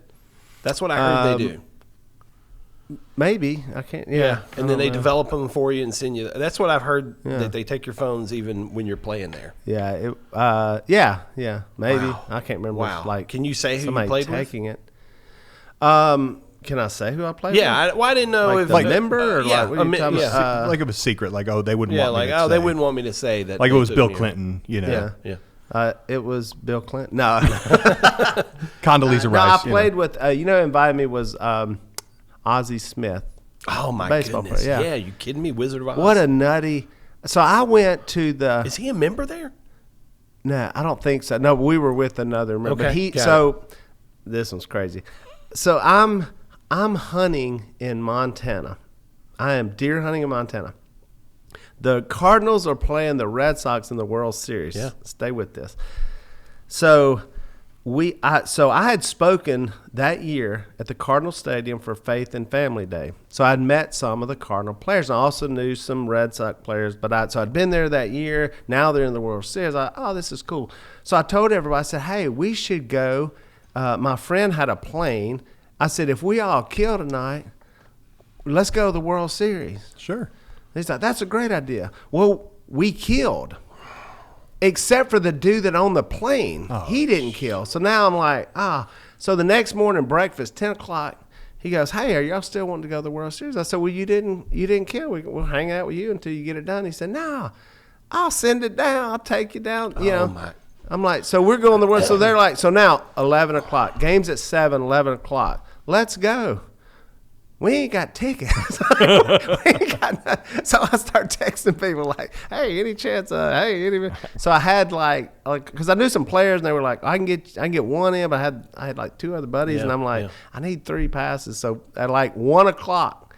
That's what I heard they do. Maybe. I can't. Yeah. And then they develop them for you and send you. That's what I've heard, that they take your phones even when you're playing there. Yeah. Yeah. Maybe. Wow. I can't remember. Wow. Like, Can you say who you somebody played with? taking it. Can I say who I played Yeah, with? I didn't know Like if the member or yeah, like, what are you talking yeah. about? Like it was secret. Like, oh, they wouldn't Yeah, want me like to they say. wouldn't want me to say that. Like it they was took Bill me. Clinton, you know. Yeah. Yeah. It was Bill Clinton. No. Condoleezza No, Rice. I played with, invited me was Ozzie Smith. Oh, my baseball goodness. player. Yeah, you kidding me? Wizard of Oz. What a nutty. So I went to the. Is he a member there? No, I don't think so. No, we were with another member. Okay, This one's crazy. So I'm hunting in Montana. I am deer hunting in Montana. The Cardinals are playing the Red Sox in the World Series. Yeah. Stay with this. So I had spoken that year at the Cardinal Stadium for Faith and Family Day. So I'd met some of the Cardinal players. I also knew some Red Sox players, but I'd been there that year. Now they're in the World Series. This is cool. So I told everybody, I said, hey, we should go. My friend had a plane. I said, if we all kill tonight, let's go to the World Series. Sure. He's like, that's a great idea. Well, we killed. Except for the dude that owned the plane. Oh, he didn't kill. So now I'm like, So the next morning, breakfast, 10 o'clock, he goes, hey, are y'all still wanting to go to the World Series? I said, well, you didn't kill. We'll hang out with you until you get it done. He said, no, I'll send it down. I'll take you down. You know. My. I'm like, so we're going to the World. So they're like, so now 11 o'clock. Game's at 7, 11 o'clock. Let's go. We ain't got tickets. We ain't got nothing. So I start texting people like, hey, any chance? So I had because I knew some players and they were like, I can get one in, but I had like 2 other buddies and I'm like, I need 3 passes. So at like 1 o'clock,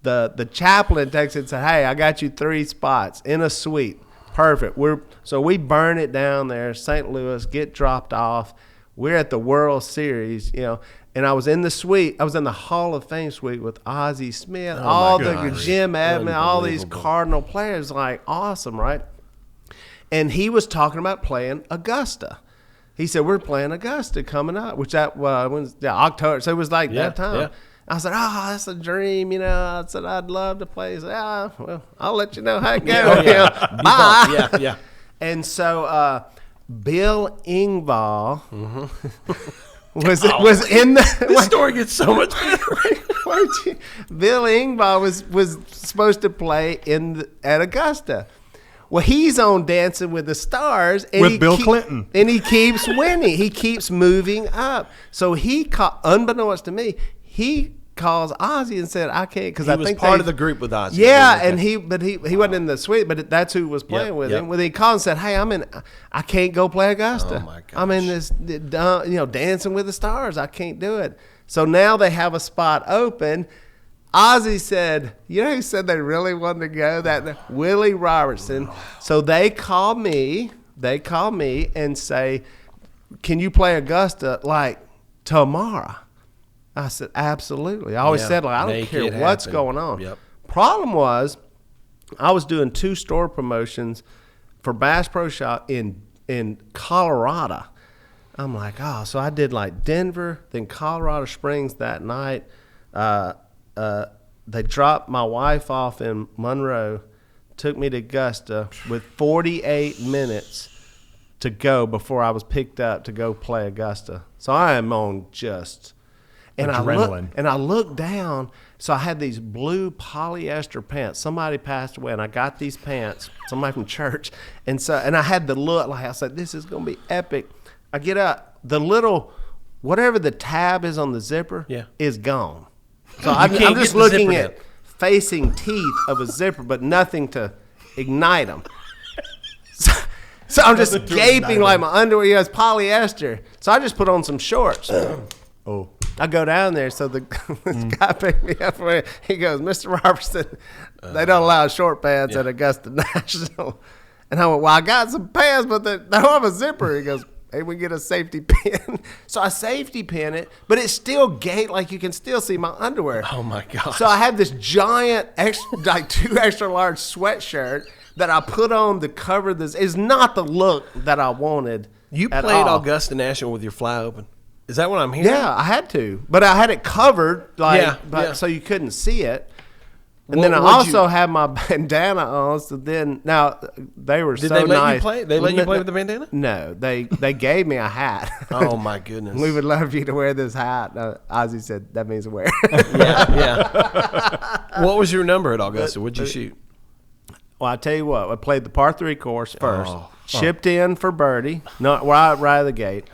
the chaplain texted and said, hey, I got you 3 spots in a suite. Perfect. So we burn it down there, St. Louis, get dropped off. We're at the World Series, and I was in the suite. I was in the Hall of Fame suite with Ozzie Smith, all the Jim Edmonds, all these Cardinal players, like awesome, right? And he was talking about playing Augusta. He said, we're playing Augusta coming up, which October. So it was like that time. Yeah. I said, that's a dream, I said, I'd love to play. He said, well, I'll let you know how it goes. Bye. Yeah. And so Bill Engvall was in the... This story gets so much better. Bill Engvall was supposed to play at Augusta. Well, he's on Dancing with the Stars. And with Bill Clinton. And he keeps winning. He keeps moving up. So unbeknownst to me, he calls Ozzie and said, I can't, because I think he was part of the group with Ozzie. Yeah, and he wasn't in the suite, but that's who was playing with him. When he called and said, hey, I can't go play Augusta. Oh my gosh. I'm in this, Dancing with the Stars. I can't do it. So now they have a spot open. Ozzie said, who said they really wanted to go? That Willie Robertson. So they call me and say, can you play Augusta like tomorrow? I said, absolutely. I always said, I don't care what's going on. Yep. Problem was, I was doing 2 store promotions for Bass Pro Shop in Colorado. I'm like, so I did like Denver, then Colorado Springs that night. They dropped my wife off in Monroe, took me to Augusta with 48 minutes to go before I was picked up to go play Augusta. So I am on just... And adrenaline. I looked down, so I had these blue polyester pants. Somebody passed away, and I got these pants, somebody from church. And I had the look, like I said, this is going to be epic. I get up, the little, whatever the tab is on the zipper is gone. So I'm just looking at facing teeth of a zipper, but nothing to ignite them. So I'm just gaping like my underwear, it's polyester. So I just put on some shorts. I go down there, so this guy picked me up. He goes, Mr. Robertson, they don't allow short pants at Augusta National. And I went, well, I got some pants, but they don't have a zipper. He goes, hey, we get a safety pin. So I safety pin it, but it's still gate, like you can still see my underwear. Oh, my gosh. So I had this giant, 2 extra large sweatshirt that I put on to cover this. It's not the look that I wanted. You at played all. Augusta National with your fly open. Is that what I'm hearing? Yeah, I had to, but I had it covered, so you couldn't see it. And then I also had my bandana on. So then, now they were so nice. Did they let you play? They let you play with the bandana? No, they gave me a hat. Oh my goodness! We would love you to wear this hat. Ozzie said that means wear. Yeah. What was your number at Augusta? What'd you shoot? Well, I tell you what, I played the par 3 course first. Chipped in for birdie, right out of the gate.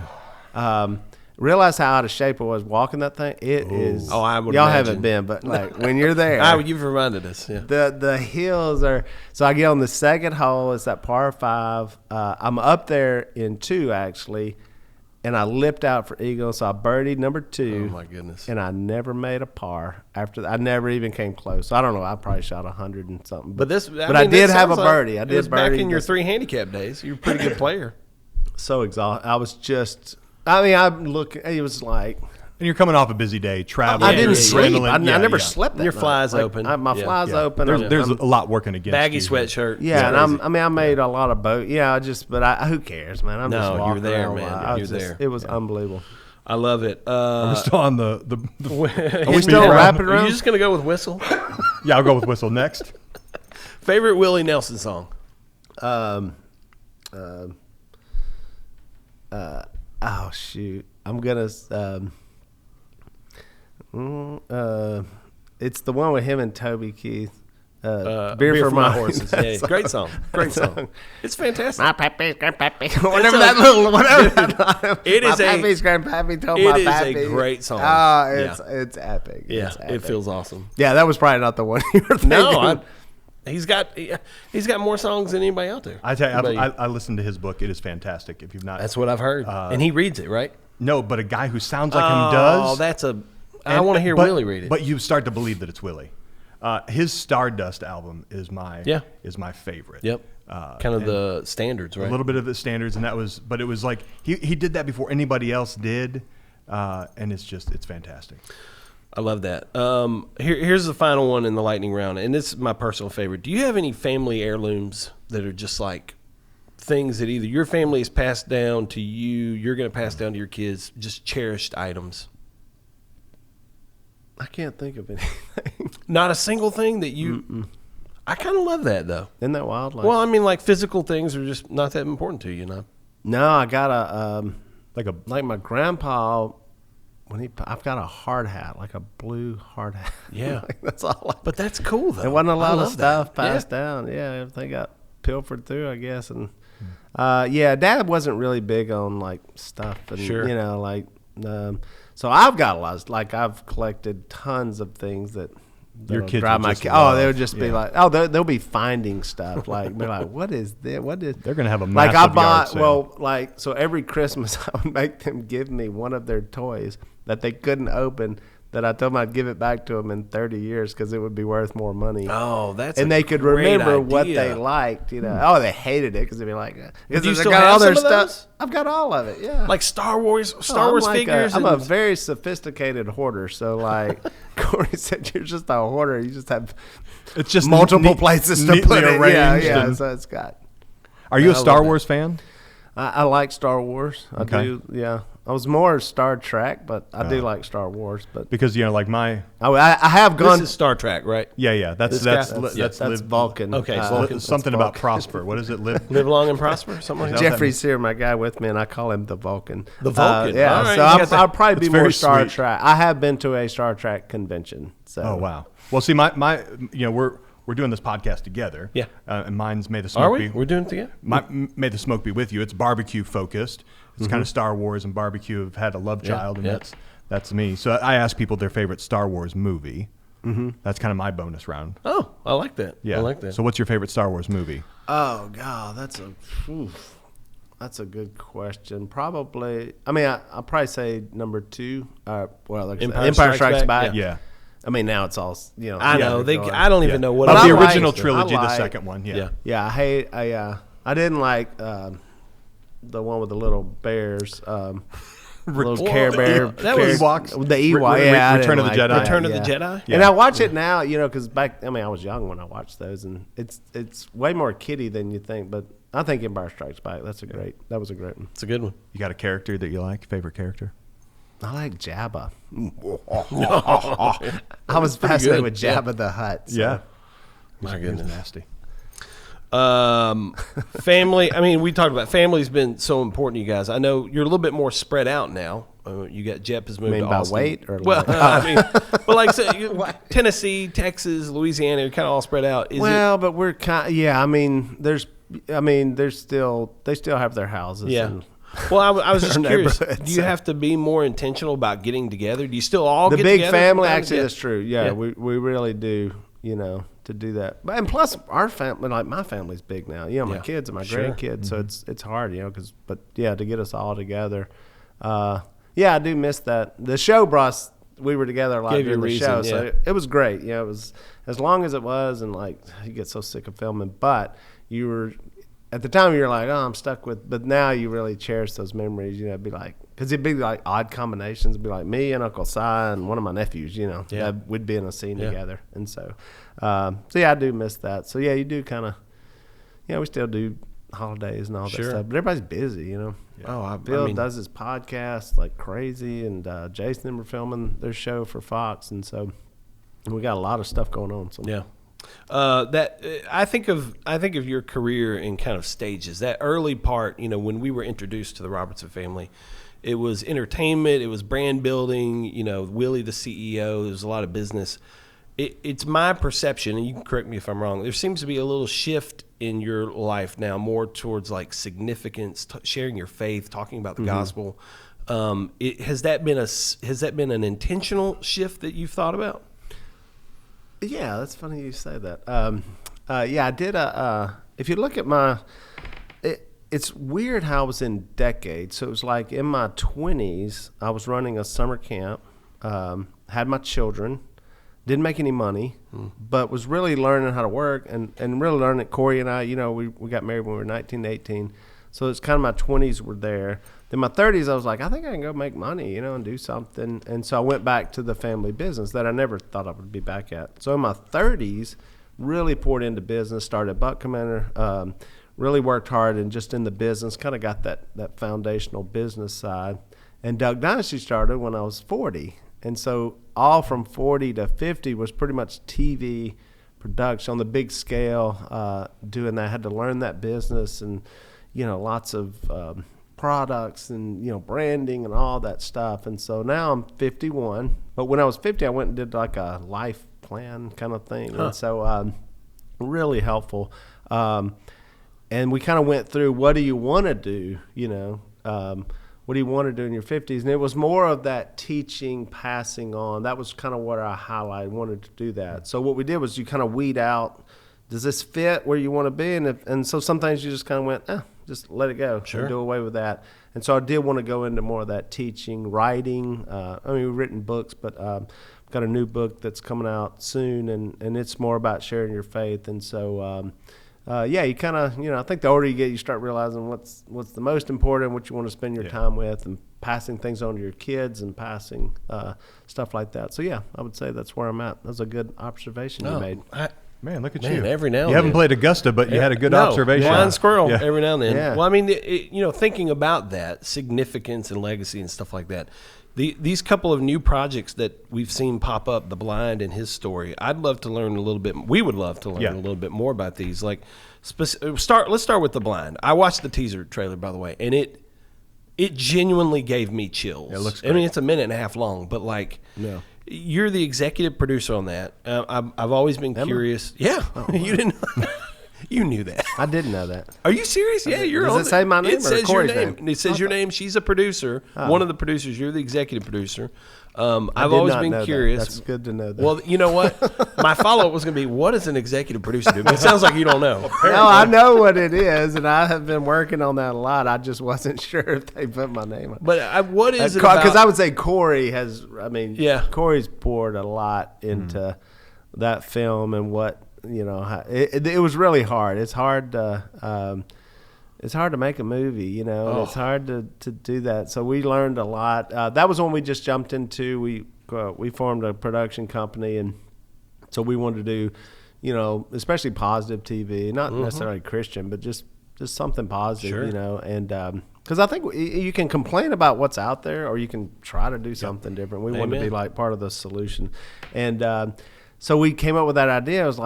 realize how out of shape I was walking that thing. It is. Oh, I would Y'all imagine. haven't been, but like when you're there, You've reminded us. Yeah. the hills are. So I get on the second hole. It's that par 5. I'm up there in 2 actually, and I lipped out for eagle. So I birdied number 2. Oh my goodness. And I never made a par after that. I never even came close. So I don't know. I probably shot 100 and something. But I did have a birdie. I It was did back birdie. in your 3 handicap days. You're a pretty good player. So exhausted. I was just. I mean, I'm looking. It was like. And you're coming off a busy day, traveling. I didn't sleep. adrenaline. I Yeah, never yeah. slept. That Your night. fly's Like, open. my fly's Yeah. open. There's a lot working against Baggy you. sweatshirt. Yeah, It's and crazy. I made a lot of boat. Yeah, who cares, man? I'm No, just you're walking there, around. man. I was You're just- there. It was unbelievable. I love it. We're still on the Are we still rapid Are round? you just going to go with Whistle? Yeah, I'll go with Whistle next. Favorite Willie Nelson song? Oh shoot, I'm gonna. It's the one with him and Toby Keith. Beer for my horses. Yeah, great song. Great song. It's fantastic. My pappy's grandpappy. Whatever that little, whatever. It is my a- pappy's grandpappy told it my is a pappy. great song. Oh, Yeah. it's epic. Yeah, It's it epic. feels awesome. Yeah, that was probably not the one you were thinking. No, he's got more songs than anybody out there. I tell you, Anybody- I listened to his book. It is fantastic. If you've not, That's what I've heard. And he reads it, right? no, but a guy who sounds like him does. Oh, that's a. I want to hear but- Willie read it. But you start to believe that it's Willie. His Stardust album is my favorite. Yep. Kind of the standards, right? A little bit of the standards, and but it was like he did that before anybody else did, and it's fantastic. I love that. Here's the final one in the lightning round, and this is my personal favorite. Do you have any family heirlooms that are just like things that either your family has passed down to you, you're going to pass down to your kids, just cherished items? I can't think of anything. Not a single thing that you. I kind of love that though. Isn't that wild? Like, Well, I mean, like physical things are just not that important to you, know. no, I got a Like my grandpa. I've got a hard hat, like a blue hard hat. Yeah. Like, that's all. But that's cool though. There wasn't a I lot of love stuff that. passed down. Yeah, everything got pilfered through, I guess. And yeah, Dad wasn't really big on like stuff, and Sure. you know, like so I've got a lot. Like I've collected tons of things that. Your that'll kids drive will my just kid. love. Oh, they would just be Yeah. like, they'll be finding stuff. Like, be like, what is this? What is? They're gonna have a like I massive yard bought. sale. Well, like so every Christmas I would make them give me one of their toys that they couldn't open. That I told them I'd give it back to them in 30 years because it would be worth more money. Oh, that's and a they could great remember what idea. they liked. You know, oh, they hated it because they'd be like, because Do you I still got have all their some of stuff. those? I've got all of it. Yeah, like Star Wars I'm like figures. I'm a and- very sophisticated hoarder. So like Corey said, you're just a hoarder. You just have it's just multiple places to neatly put it. Yeah, arranged yeah. and- So it's got. Are you a I Star love it. Wars fan? I like Star Wars. I Okay. do. Yeah, I was more Star Trek, but I do like Star Wars. But Because like my I have This gone. is Star Trek, right? that's This guy? That's live- Vulcan. Okay, so Vulcan. Vulcan. something That's about Vulcan. prosper. What is it? Live. Live long and prosper. Something like that. Jeffrey's here, my guy with me, and I call him the Vulcan. The Vulcan. Yeah, All right, so you got that. I'll probably be That's more very Star sweet. Trek. I have been to a Star Trek convention. So. Oh wow. Well, see, my we're doing this podcast together. Yeah. And mine's May the Smoke Are we? Be. We're doing it together. May the Smoke Be with you. It's barbecue focused. It's kind of Star Wars and barbecue. Have had a love child, and yeah. that's me. So I ask people their favorite Star Wars movie. That's kind of my bonus round. Oh, I like that. Yeah. I like that. So what's your favorite Star Wars movie? Oh God, that's a good question. Probably. I mean, I'll probably say number 2. Like Empire Strikes Back. Yeah. I mean, now it's all I know. I don't even know what. But I the like- original trilogy, I the like- second one. Yeah. Yeah. Yeah, I didn't like the one with the little bears. Little Care Bear. that was- Ewoks? The Ewok. Yeah, I Return didn't of the like Jedi. that, Return of the yeah. Jedi. Yeah. And I watch it now, because back. I mean, I was young when I watched those, and it's way more kiddie than you think. But I think Empire Strikes Back. That was a great one. It's a good one. You got a character that you like? Favorite character? I like Jabba. I was fascinated good. with Jabba the Hutt. So. Yeah. My He was goodness. nasty. Family. I mean, we talked about family's been so important to you guys. I know you're a little bit more spread out now. You got Jep has moved mean to by Austin. weight or well, like- I mean, but like so Tennessee, Texas, Louisiana, you're kind of all spread out. But we're kind. Yeah, I mean, they still have their houses. Yeah. And, Well, I was just Our curious. neighborhood, Do you so. have to be more intentional about getting together? Do you still all The get big together family, from time to actually, time? that's true. Yeah, Yeah. we really do, to do that. But, and plus, our family, like my family's big now. My Yeah. kids and my Sure. grandkids, so it's hard, to get us all together. I do miss that. The show brought us, we were together a lot Gave you during a the show, reason, so yeah. it was great. It was as long as it was, and like you get so sick of filming, but you were. At the time, you're like, oh, I'm stuck with, but now you really cherish those memories. It'd be like, because it'd be like odd combinations. It'd be like me and Uncle Si and one of my nephews. Yeah. We'd be in a scene Yeah. together, and so I do miss that. So you do kind of, we still do holidays and all Sure. that stuff, but everybody's busy. Oh, Bill does his podcast like crazy, and Jason and them were filming their show for Fox, and so we got a lot of stuff going on. So Yeah. I think of your career in kind of stages. That early part, when we were introduced to the Robertson family, it was entertainment, it was brand building, Willie the CEO, there was a lot of business. It's my perception, and you can correct me if I'm wrong, there seems to be a little shift in your life now more towards like significance, sharing your faith, talking about the gospel. Has that been an intentional shift that you've thought about? Yeah, that's funny you say that. I did if you look at it's weird how I was in decades. So it was like in my 20s, I was running a summer camp, had my children, didn't make any money, but was really learning how to work and really learning. Corey and I, we got married when we were 19, 18. So it's kind of my 20s were there. Then my 30s, I was like, I think I can go make money, and do something. And so I went back to the family business that I never thought I would be back at. So in my 30s, really poured into business, started Buck Commander, really worked hard and just in the business, kind of got that foundational business side. And Duck Dynasty started when I was 40. And so all from 40 to 50 was pretty much TV production on the big scale, doing that. I had to learn that business and, lots of products and, branding and all that stuff. And so now I'm 51. But when I was 50, I went and did like a life plan kind of thing. And so really helpful. And we kind of went through, what do you want to do, what do you want to do in your 50s? And it was more of that teaching, passing on. That was kind of what I highlighted, wanted to do that. So what we did was you kind of weed out, does this fit where you want to be? And so sometimes you just kind of went, just let it go. Sure. And do away with that. And so I did want to go into more of that teaching, writing. We've written books, but I've got a new book that's coming out soon, and it's more about sharing your faith. And so you kind of, I think the older you get, you start realizing what's the most important, what you want to spend your time with, and passing things on to your kids and passing stuff like that. So, I would say that's where I'm at. That was a good observation you made. Man, look at Man, you. every now and you haven't then. played Augusta, but you had a good observation. Blind squirrel Yeah. every now and then. Yeah. Well, I mean, thinking about that significance and legacy and stuff like that, these couple of new projects that we've seen pop up, The Blind and his story, I'd love to learn a little bit. We would love to learn a little bit more about these. Like, let's start with The Blind. I watched the teaser trailer, by the way, and it genuinely gave me chills. It looks I mean, great. it's a minute and a half long, but like. You're the executive producer on that. I've always been curious. Yeah, you didn't. You knew that. I didn't know that. Are you serious? Yeah, you're Does on it say my name It or says your Corey's name. name? It says your name. She's a producer. One of the producers. You're the executive producer. I've did always not been know that. curious. That's good to know that. Well, you know what? My follow-up was going to be, what does an executive producer do? But it sounds like you don't know. No, I know what it is, and I have been working on that a lot. I just wasn't sure if they put my name on it. But what is it about? Because I would say Corey has, Yeah. Corey's poured a lot into that film and what, it was really hard. It's hard to make a movie, and it's hard to do that. So we learned a lot. That was when we just jumped into, we formed a production company, and so we wanted to do, especially positive TV, not necessarily Christian, but just something positive, Sure. and because I think you can complain about what's out there, or you can try to do something different. We wanted to be like part of the solution, and so we came up with that idea. It was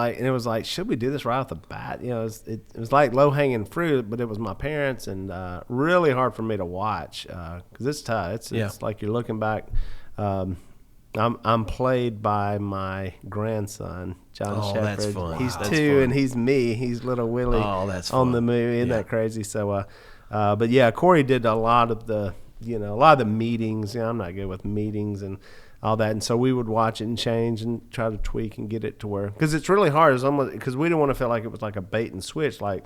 like, should we do this right off the bat? It was like low hanging fruit, but it was my parents, and really hard for me to watch because it's tough. It's like you're looking back. I'm played by my grandson, John Shepherd. That's fun. He's That's 2, fun. and he's me. He's little Willie Oh, that's on fun. the movie. Isn't Yeah. that crazy? So But yeah, Corey did a lot of the meetings. I'm not good with meetings and all that, and so we would watch it and change and try to tweak and get it to where, because it's really hard, because we didn't want to feel like it was like a bait and switch, like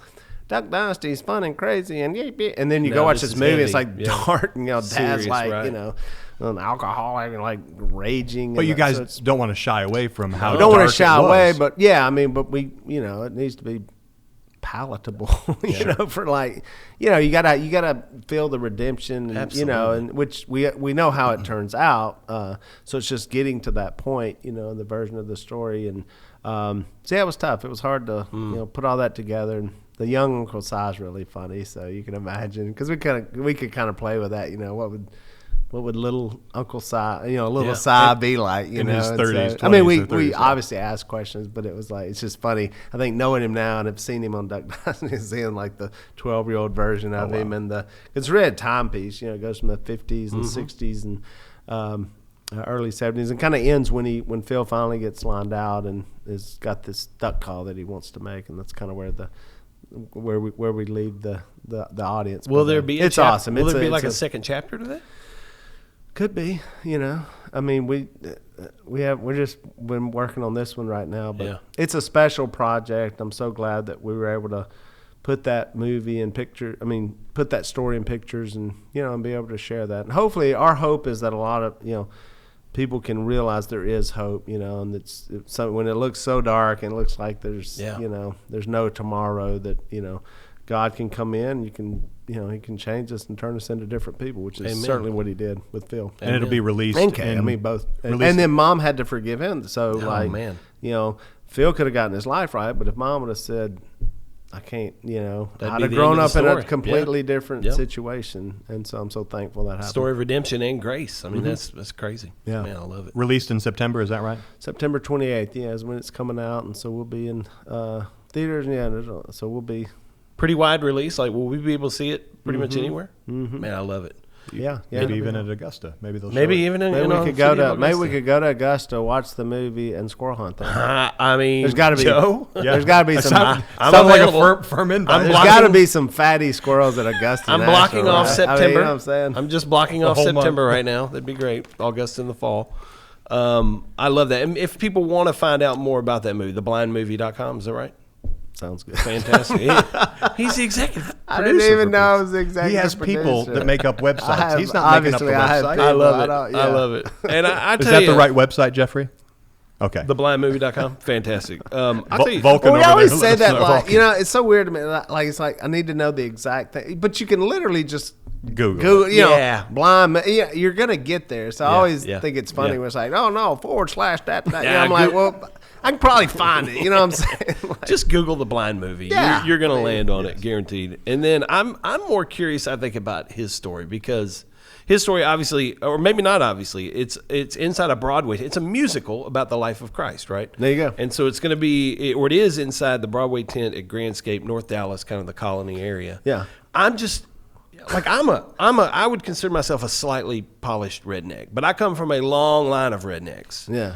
Duck Dynasty is fun and crazy and and then you go watch this movie, it's like dark, and Dad's serious, like right. an alcoholic and like raging. But you guys don't want to shy away from how we don't want dark to shy it was. away, but but we, it needs to be palatable, for like, you gotta feel the redemption, and, and which we know how it turns out. So it's just getting to that point, the version of the story. And so it was tough. It was hard to, put all that together. And the young Uncle Si's really funny. So you can imagine, because we could kind of play with that, what would little Uncle Si, little Si be like, in his 30s, 20s, I mean, we 30s, obviously asked questions, but it was like, it's just funny. I think knowing him now and have seen him on Duck Dynasty, seeing like the 12-year-old version of him, and it's really a timepiece. It goes from the 50s and 60s and early 70s, and kind of ends when Phil finally gets lined out and has got this duck call that he wants to make, and that's kind of where we leave the audience. Will there be? It's awesome. Will there be like a second chapter to that? Could be, I mean, we're just been working on this one right now, but it's a special project. I'm so glad that we were able to put that movie in put that story in pictures, and and be able to share that. And hopefully, our hope is that a lot of people can realize there is hope, and it's so when it looks so dark and it looks like there's there's no tomorrow, that God can come in. You can. He can change us and turn us into different people, which is certainly what he did with Phil. And it'll be released. And Kay, both. And then Mom had to forgive him. So, Phil could have gotten his life right, but if Mom would have said, I can't, I'd have grown up in a completely different situation. And so I'm so thankful that happened. Story of redemption and grace. I mean, that's crazy. Yeah. Man, I love it. Released in September, is that right? September 28th, is when it's coming out. And so we'll be in theaters. So we'll be. Pretty wide release. Like, will we be able to see it pretty much anywhere? Mm-hmm. Man, I love it. Yeah. Maybe even at Augusta. Maybe they'll. Maybe show even it. in we could go to Augusta, watch the movie, and squirrel hunt there. I mean, there's got to be Joe. There's got to be some. Sounds like a firm invite. There's got to be some fatty squirrels at Augusta. I'm blocking off September. You know what I'm saying? I'm just blocking off September right now. That'd be great. Augusta in the fall. I love that. And if people want to find out more about that movie, theblindmovie.com, is that right? Sounds good. Fantastic. He's the executive producer. I didn't even know I was the executive He has producer. people that make up websites. He's not making up the website. I love it. I love it. And I tell Is that you, the right website, Jeffrey? Okay. Theblindmovie.com. Fantastic. I'll tell you, Vulcan we over always there. say that, like, Vulcan. it's so weird to me. Like, it's like, I need to know the exact thing. But you can literally just Google. blind. Yeah, you're going to get there. So I always think it's funny when it's like, oh, no, / that. Yeah, I'm like, well, I can probably find it. You know what I'm saying? Like, just Google The Blind Movie. Yeah. You're going to land on it, guaranteed. And then I'm more curious, I think, about his story, because his story, obviously, or maybe not obviously, it's inside a Broadway. It's a musical about the life of Christ, right? There you go. And so it's going to be, or it is inside the Broadway tent at Grandscape, North Dallas, kind of the Colony area. Yeah. I'm just, like, I would consider myself a slightly polished redneck, but I come from a long line of rednecks. Yeah.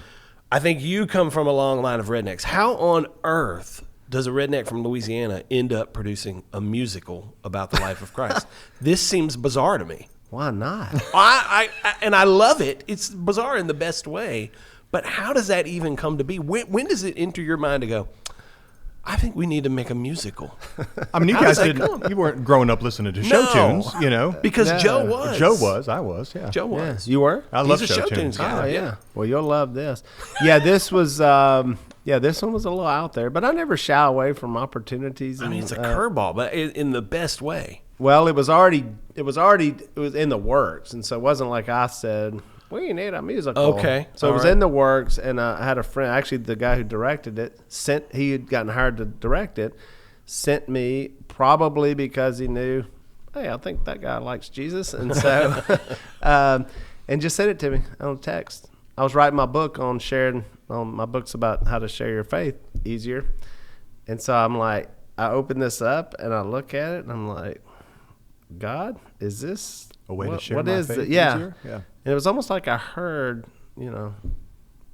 I think you come from a long line of rednecks. How on earth does a redneck from Louisiana end up producing a musical about the life of Christ? This seems bizarre to me. Why not? And I love it. It's bizarre in the best way. But how does that even come to be? When does it enter your mind to go, I think we need to make a musical? I mean, you guys didn't. You weren't growing up listening to show tunes, because Joe was. Joe was. I was. Yeah. Joe was. Yes, you were. I love He's a show show tunes. tunes guy. Oh yeah. Well, you'll love this. Yeah, this was. This one was a little out there, but I never shy away from opportunities. I mean, it's a curveball, but in the best way. Well, it was in the works, and so it wasn't like I said, we need a musical. Okay. So it was in the works, and I had a friend, actually the guy who directed it, he had gotten hired to direct it, sent me, probably because he knew, hey, I think that guy likes Jesus, and so, and just sent it to me on text. I was writing my book on my books about how to share your faith easier, and so I'm like, I open this up, and I look at it, and I'm like, God, is this a way to share my faith easier? Yeah. And it was almost like I heard,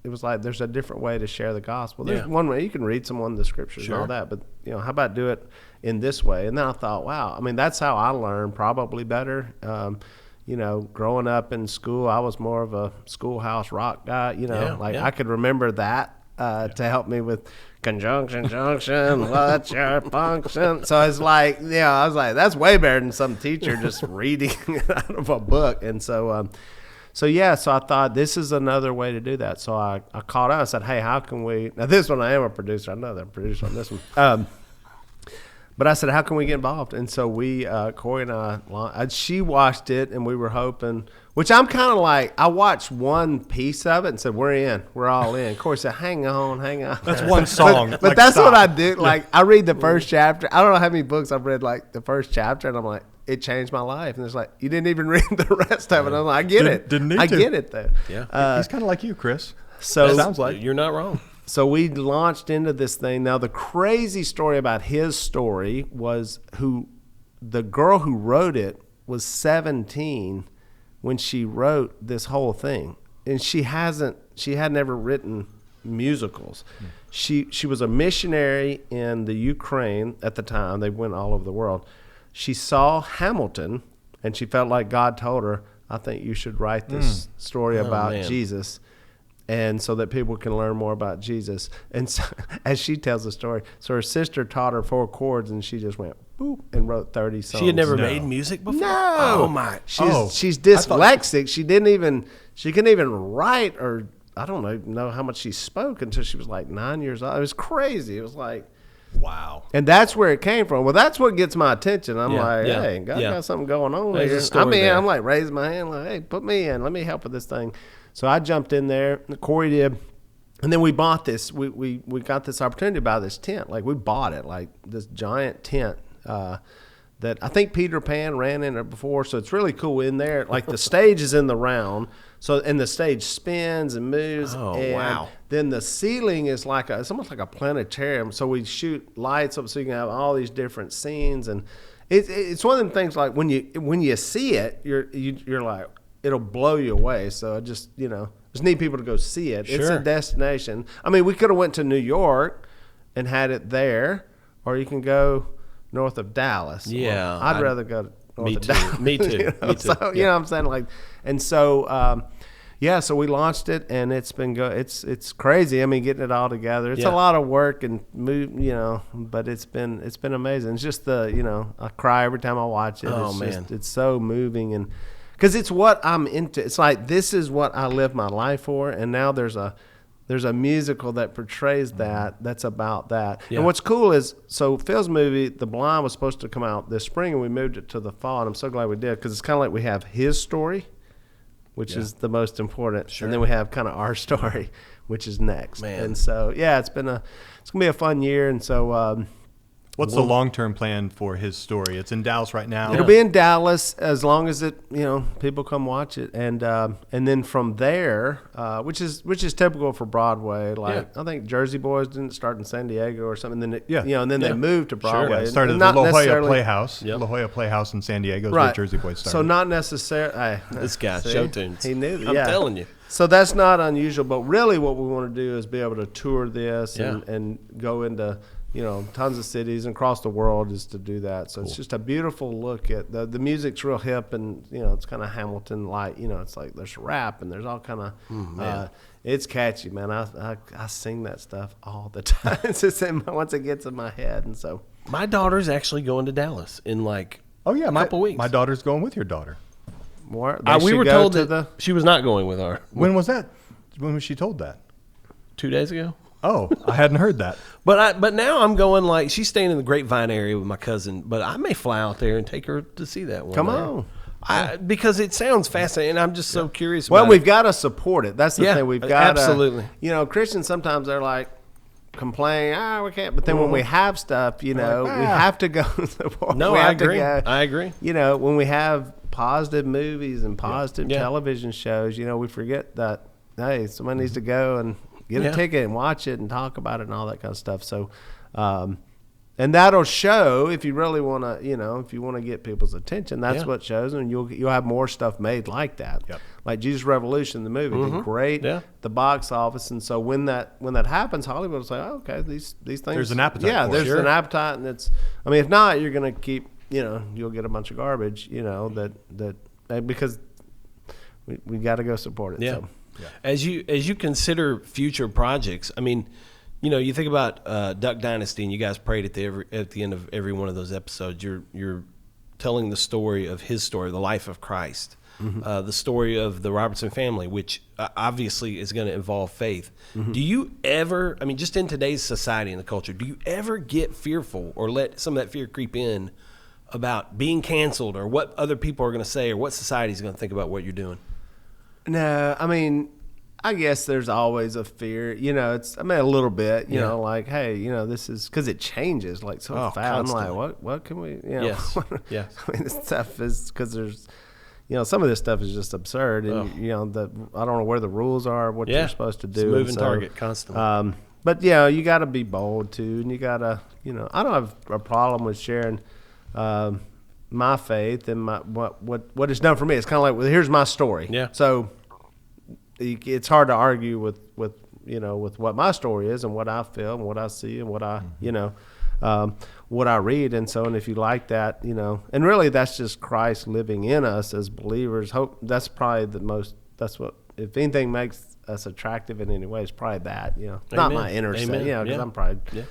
it was like there's a different way to share the gospel. There's one way you can read someone the scriptures and all that, but how about do it in this way? And then I thought, wow, I mean, that's how I learned probably better. Growing up in school, I was more of a schoolhouse rock guy. I could remember that to help me with conjunction, junction, what's your function? So it's like, I was like, that's way better than some teacher just reading out of a book. And so I thought this is another way to do that. So I called out and said, hey, how can we, now this one I am a producer. I know that I'm a producer on this one. But I said, how can we get involved? And so Corey and I, she watched it and we were hoping, which I'm kind of like, I watched one piece of it and said, we're in, we're all in. Corey said, hang on. That's one song. But that's stop. What I do. Like I read the first chapter. I don't know how many books I've read like the first chapter and I'm like, it changed my life. And it's like, you didn't even read the rest of it. I'm like, I get it. Didn't need to. I get it though. Yeah. He's kind of like you, Chris. So it sounds like you're not wrong. So we launched into this thing. Now, the crazy story about his story was the girl who wrote it was 17 when she wrote this whole thing. And she had never written musicals. She was a missionary in the Ukraine at the time. They went all over the world. She saw Hamilton, and she felt like God told her, I think you should write this story about Jesus. And so that people can learn more about Jesus. And so, as she tells the story, so her sister taught her 4 chords, and she just went boop and wrote 30 songs. She had never made music before? No. Oh my! She's dyslexic. She couldn't even write, or I don't know how much she spoke until she was like 9 years old. It was crazy. It was like, wow. And that's where it came from. Well, that's what gets my attention. I'm like, hey, God got something going on here. I'm like raising my hand, like, hey, put me in. Let me help with this thing. So I jumped in there. Corey did. And then we bought this. We got this opportunity to buy this tent. Like we bought it, like this giant tent that I think Peter Pan ran in it before. So it's really cool in there. Like the stage is in the round. And the stage spins and moves. Oh, and wow. Then the ceiling is it's almost like a planetarium. So we shoot lights up so you can have all these different scenes. And it's one of them things like when you see it, you're like, it'll blow you away. So I just need people to go see it. Sure. It's a destination. I mean, we could have went to New York and had it there, or you can go north of Dallas. Yeah. I'd rather go north of Dallas. Me too. Me too. So, you know what I'm saying? Like, and so, so we launched it, and it's been it's crazy. I mean, getting it all together. It's a lot of work and but it's been amazing. It's just I cry every time I watch it. Oh, man. It's so moving, and because it's what I'm into. It's like this is what I live my life for, and now there's a musical that portrays that's about that. Yeah. And what's cool is, so Phil's movie, The Blind, was supposed to come out this spring, and we moved it to the fall, and I'm so glad we did, because it's kind of like we have his story, which is the most important, and then we have kind of our story, which is next. Man. And so, it's going to be a fun year, and so... What's the long-term plan for his story? It's in Dallas right now. It'll be in Dallas as long as people come watch it, and then from there, which is typical for Broadway. Like I think Jersey Boys didn't start in San Diego or something. Then and then they moved to Broadway. Sure. It started at the La Jolla Playhouse. Yep. La Jolla Playhouse in San Diego is where Jersey Boys started. So not necessarily. This guy, show tunes. He knew that. I'm telling you. So that's not unusual, but really what we want to do is be able to tour this and go into tons of cities and across the world is to do that. So It's just a beautiful look at the music's real hip, and it's kind of Hamilton light. It's like there's rap and there's all kind of it's catchy, man. I sing that stuff all the time. It's just once it gets in my head, and so my daughter's actually going to Dallas in a couple weeks. My daughter's going with your daughter. We were told that she was not going with her. When was that? When was she told that? 2 days ago. Oh, I hadn't heard that. But now I'm going she's staying in the Grapevine area with my cousin, but I may fly out there and take her to see that one. Come on. Because it sounds fascinating, and I'm just so curious about it. Well, we've got to support it. That's the thing. We've got absolutely. Christians sometimes they're like, complain, we can't. But then when we have stuff, we have to go support. No, I agree. I agree. When we have positive movies and positive television shows, we forget that, hey, somebody needs to go and get a ticket and watch it and talk about it and all that kind of stuff. So, and And that'll show if you really want to, if you want to get people's attention. That's what shows, and you'll have more stuff made like that. Yep. Like Jesus Revolution, the movie, did great. Yeah. The box office, and so when that happens, Hollywood will say, "Oh, okay, these things." There's an appetite. Yeah, for there's it. an appetite, and it's. I mean, if not, you're going to keep. You'll get a bunch of garbage. Because we got to go support it. Yeah. So. Yeah. As you consider future projects, I mean, you think about Duck Dynasty, and you guys prayed at the end of every one of those episodes. You're telling the story of his story, the life of Christ, the story of the Robertson family, which obviously is going to involve faith. Do you ever, I mean, just in today's society and the culture, do you ever get fearful or let some of that fear creep in about being canceled or what other people are going to say or what society is going to think about what you're doing? No, I mean, I guess there's always a fear, a little bit, like, hey, this is because it changes like so fast. Constantly. I'm like, what can we, Yes. Yes. I mean, this stuff is because there's, some of this stuff is just absurd, and I don't know where the rules are, what you're supposed to do. It's a moving target constantly. But you got to be bold too, and you got to, I don't have a problem with sharing my faith and what it's done for me. It's kind of like, well, here's my story. Yeah. So it's hard to argue with what my story is and what I feel and what I see and what I what I read. And if you like that, and really that's just Christ living in us as believers. Hope that's probably that's what, if anything makes us attractive in any way, it's probably that, not my inner self, because I'm probably,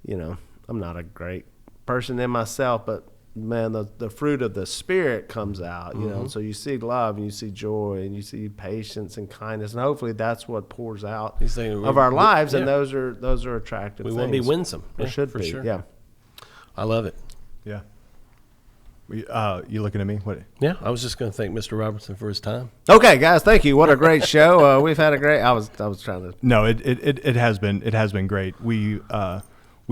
I'm not a great person in myself, but man, the fruit of the Spirit comes out, so you see love and you see joy and you see patience and kindness, and hopefully that's what pours out of our lives, and those are attractive things. We want to be winsome. Or should be, sure. yeah. I love it. Yeah. You looking at me? What? Yeah, I was just going to thank Mr. Robertson for his time. Okay, guys, thank you. What a great show. We've had a great. I was trying to. No, it has been great. We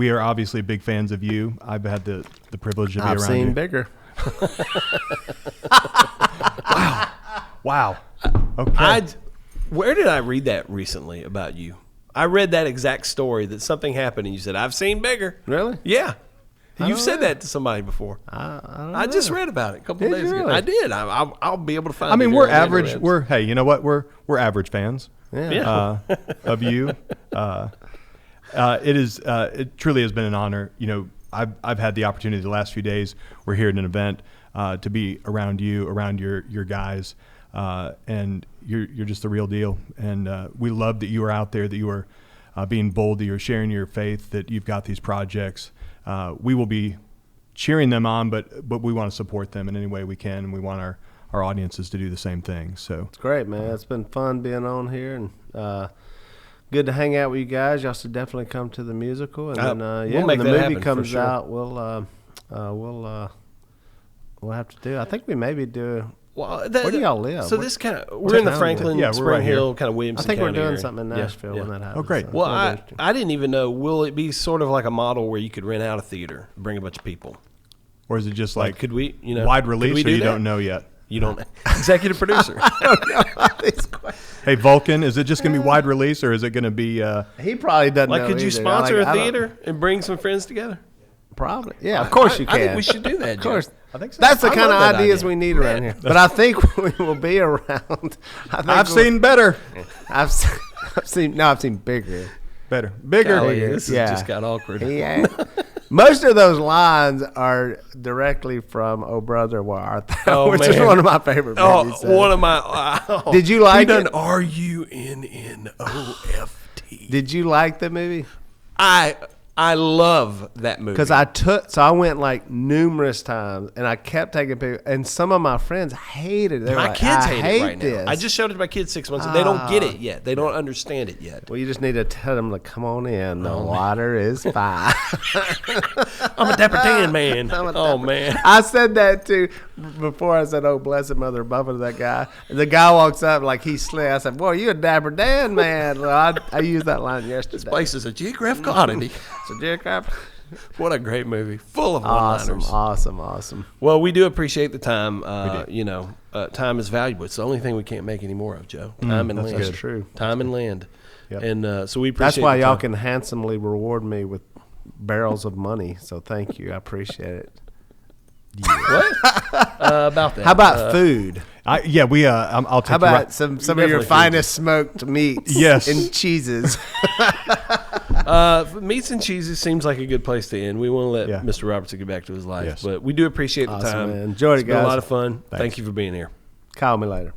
are obviously big fans of you. I've had the privilege to be around you. I've seen bigger. Wow. Okay. Where did I read that recently about you? I read that exact story that something happened and you said, I've seen bigger. Really? Yeah. You've said that to somebody before. I just read about it a couple of days ago. Really? I did. I'll be able to find it. I mean, here we're on average. the Hey, you know what? We're average fans. Yeah. Of you. It truly has been an honor. I've had the opportunity the last few days. We're here at an event to be around you, around your guys, and you're just the real deal. And we love that you are out there, that you are being bold, that you're sharing your faith, that you've got these projects. We will be cheering them on, but we want to support them in any way we can, and we want our audiences to do the same thing. So it's great, man. It's been fun being on here, and good to hang out with you guys. Y'all should definitely come to the musical, and then we'll when make the that movie happen, comes for sure. out, we'll have to do. I think we maybe do. Well, where do y'all live? So this kind of, we're in the Franklin, Yeah, we're Spring right here. Hill, kind of Williamson I think County we're doing area. something in Nashville when that happens. Oh, great. So Well, that'll be interesting. I didn't even know, will it be sort of like a model where you could rent out a theater, bring a bunch of people? or is it just like Could we, wide release, could we or do you that? don't know yet? You don't, executive producer. Hey, Vulcan, is it just going to be wide release, or is it going to be? He probably doesn't know Could you either. sponsor I a don't- theater and bring some friends together? Probably. Yeah, of course you can. I think we should do that, Of course. I think so. That's the I kind of love that ideas idea. we need around here. But I think we will be around. I've seen better, I've seen bigger. better, bigger. Golly, this Yeah. has just got awkward. Yeah. Most of those lines are directly from "Oh Brother, Where Art Thou," Oh, which is man. one of my favorite movies. Oh, one of my. Did you like he done it? RUNNOFT. Did you like the movie? I love that movie. Because I went like numerous times, and I kept taking pictures, and some of my friends hated it. They were my like, kids I hate it right this. now. I just showed it to my kids 6 months ago. They don't get it yet. They don't understand it yet. Well, you just need to tell them to come on in. The water is fine. I'm a Dapper Dan man. Oh, man. I said that too before I said, "Oh, blessed Mother Bubba" to that guy. The guy walks up like he's slick. I said, "Boy, you a Dapper Dan man." Well, I used that line yesterday. This place is a geographical oddity. So, Jerry Crap. What a great movie. Full of Awesome, one-liners. awesome. Well, we do appreciate the time. Time is valuable. It's the only thing we can't make any more of, Joe. Time and land. That's true. Time and land. Yep. And so we appreciate That's why the y'all time. can handsomely reward me with barrels of money. So thank you. I appreciate it. What? About that. How about food? I'll take How you about right- some of definitely your food. finest smoked meats Yes. and cheeses? Meats and cheeses seems like a good place to end. We want to let Yeah. Mr. Robertson get back to his life, Yes. but we do appreciate the Awesome, time. man. Enjoyed it, It's been a guys. lot of fun. Thanks. Thank you for being here. Call me later.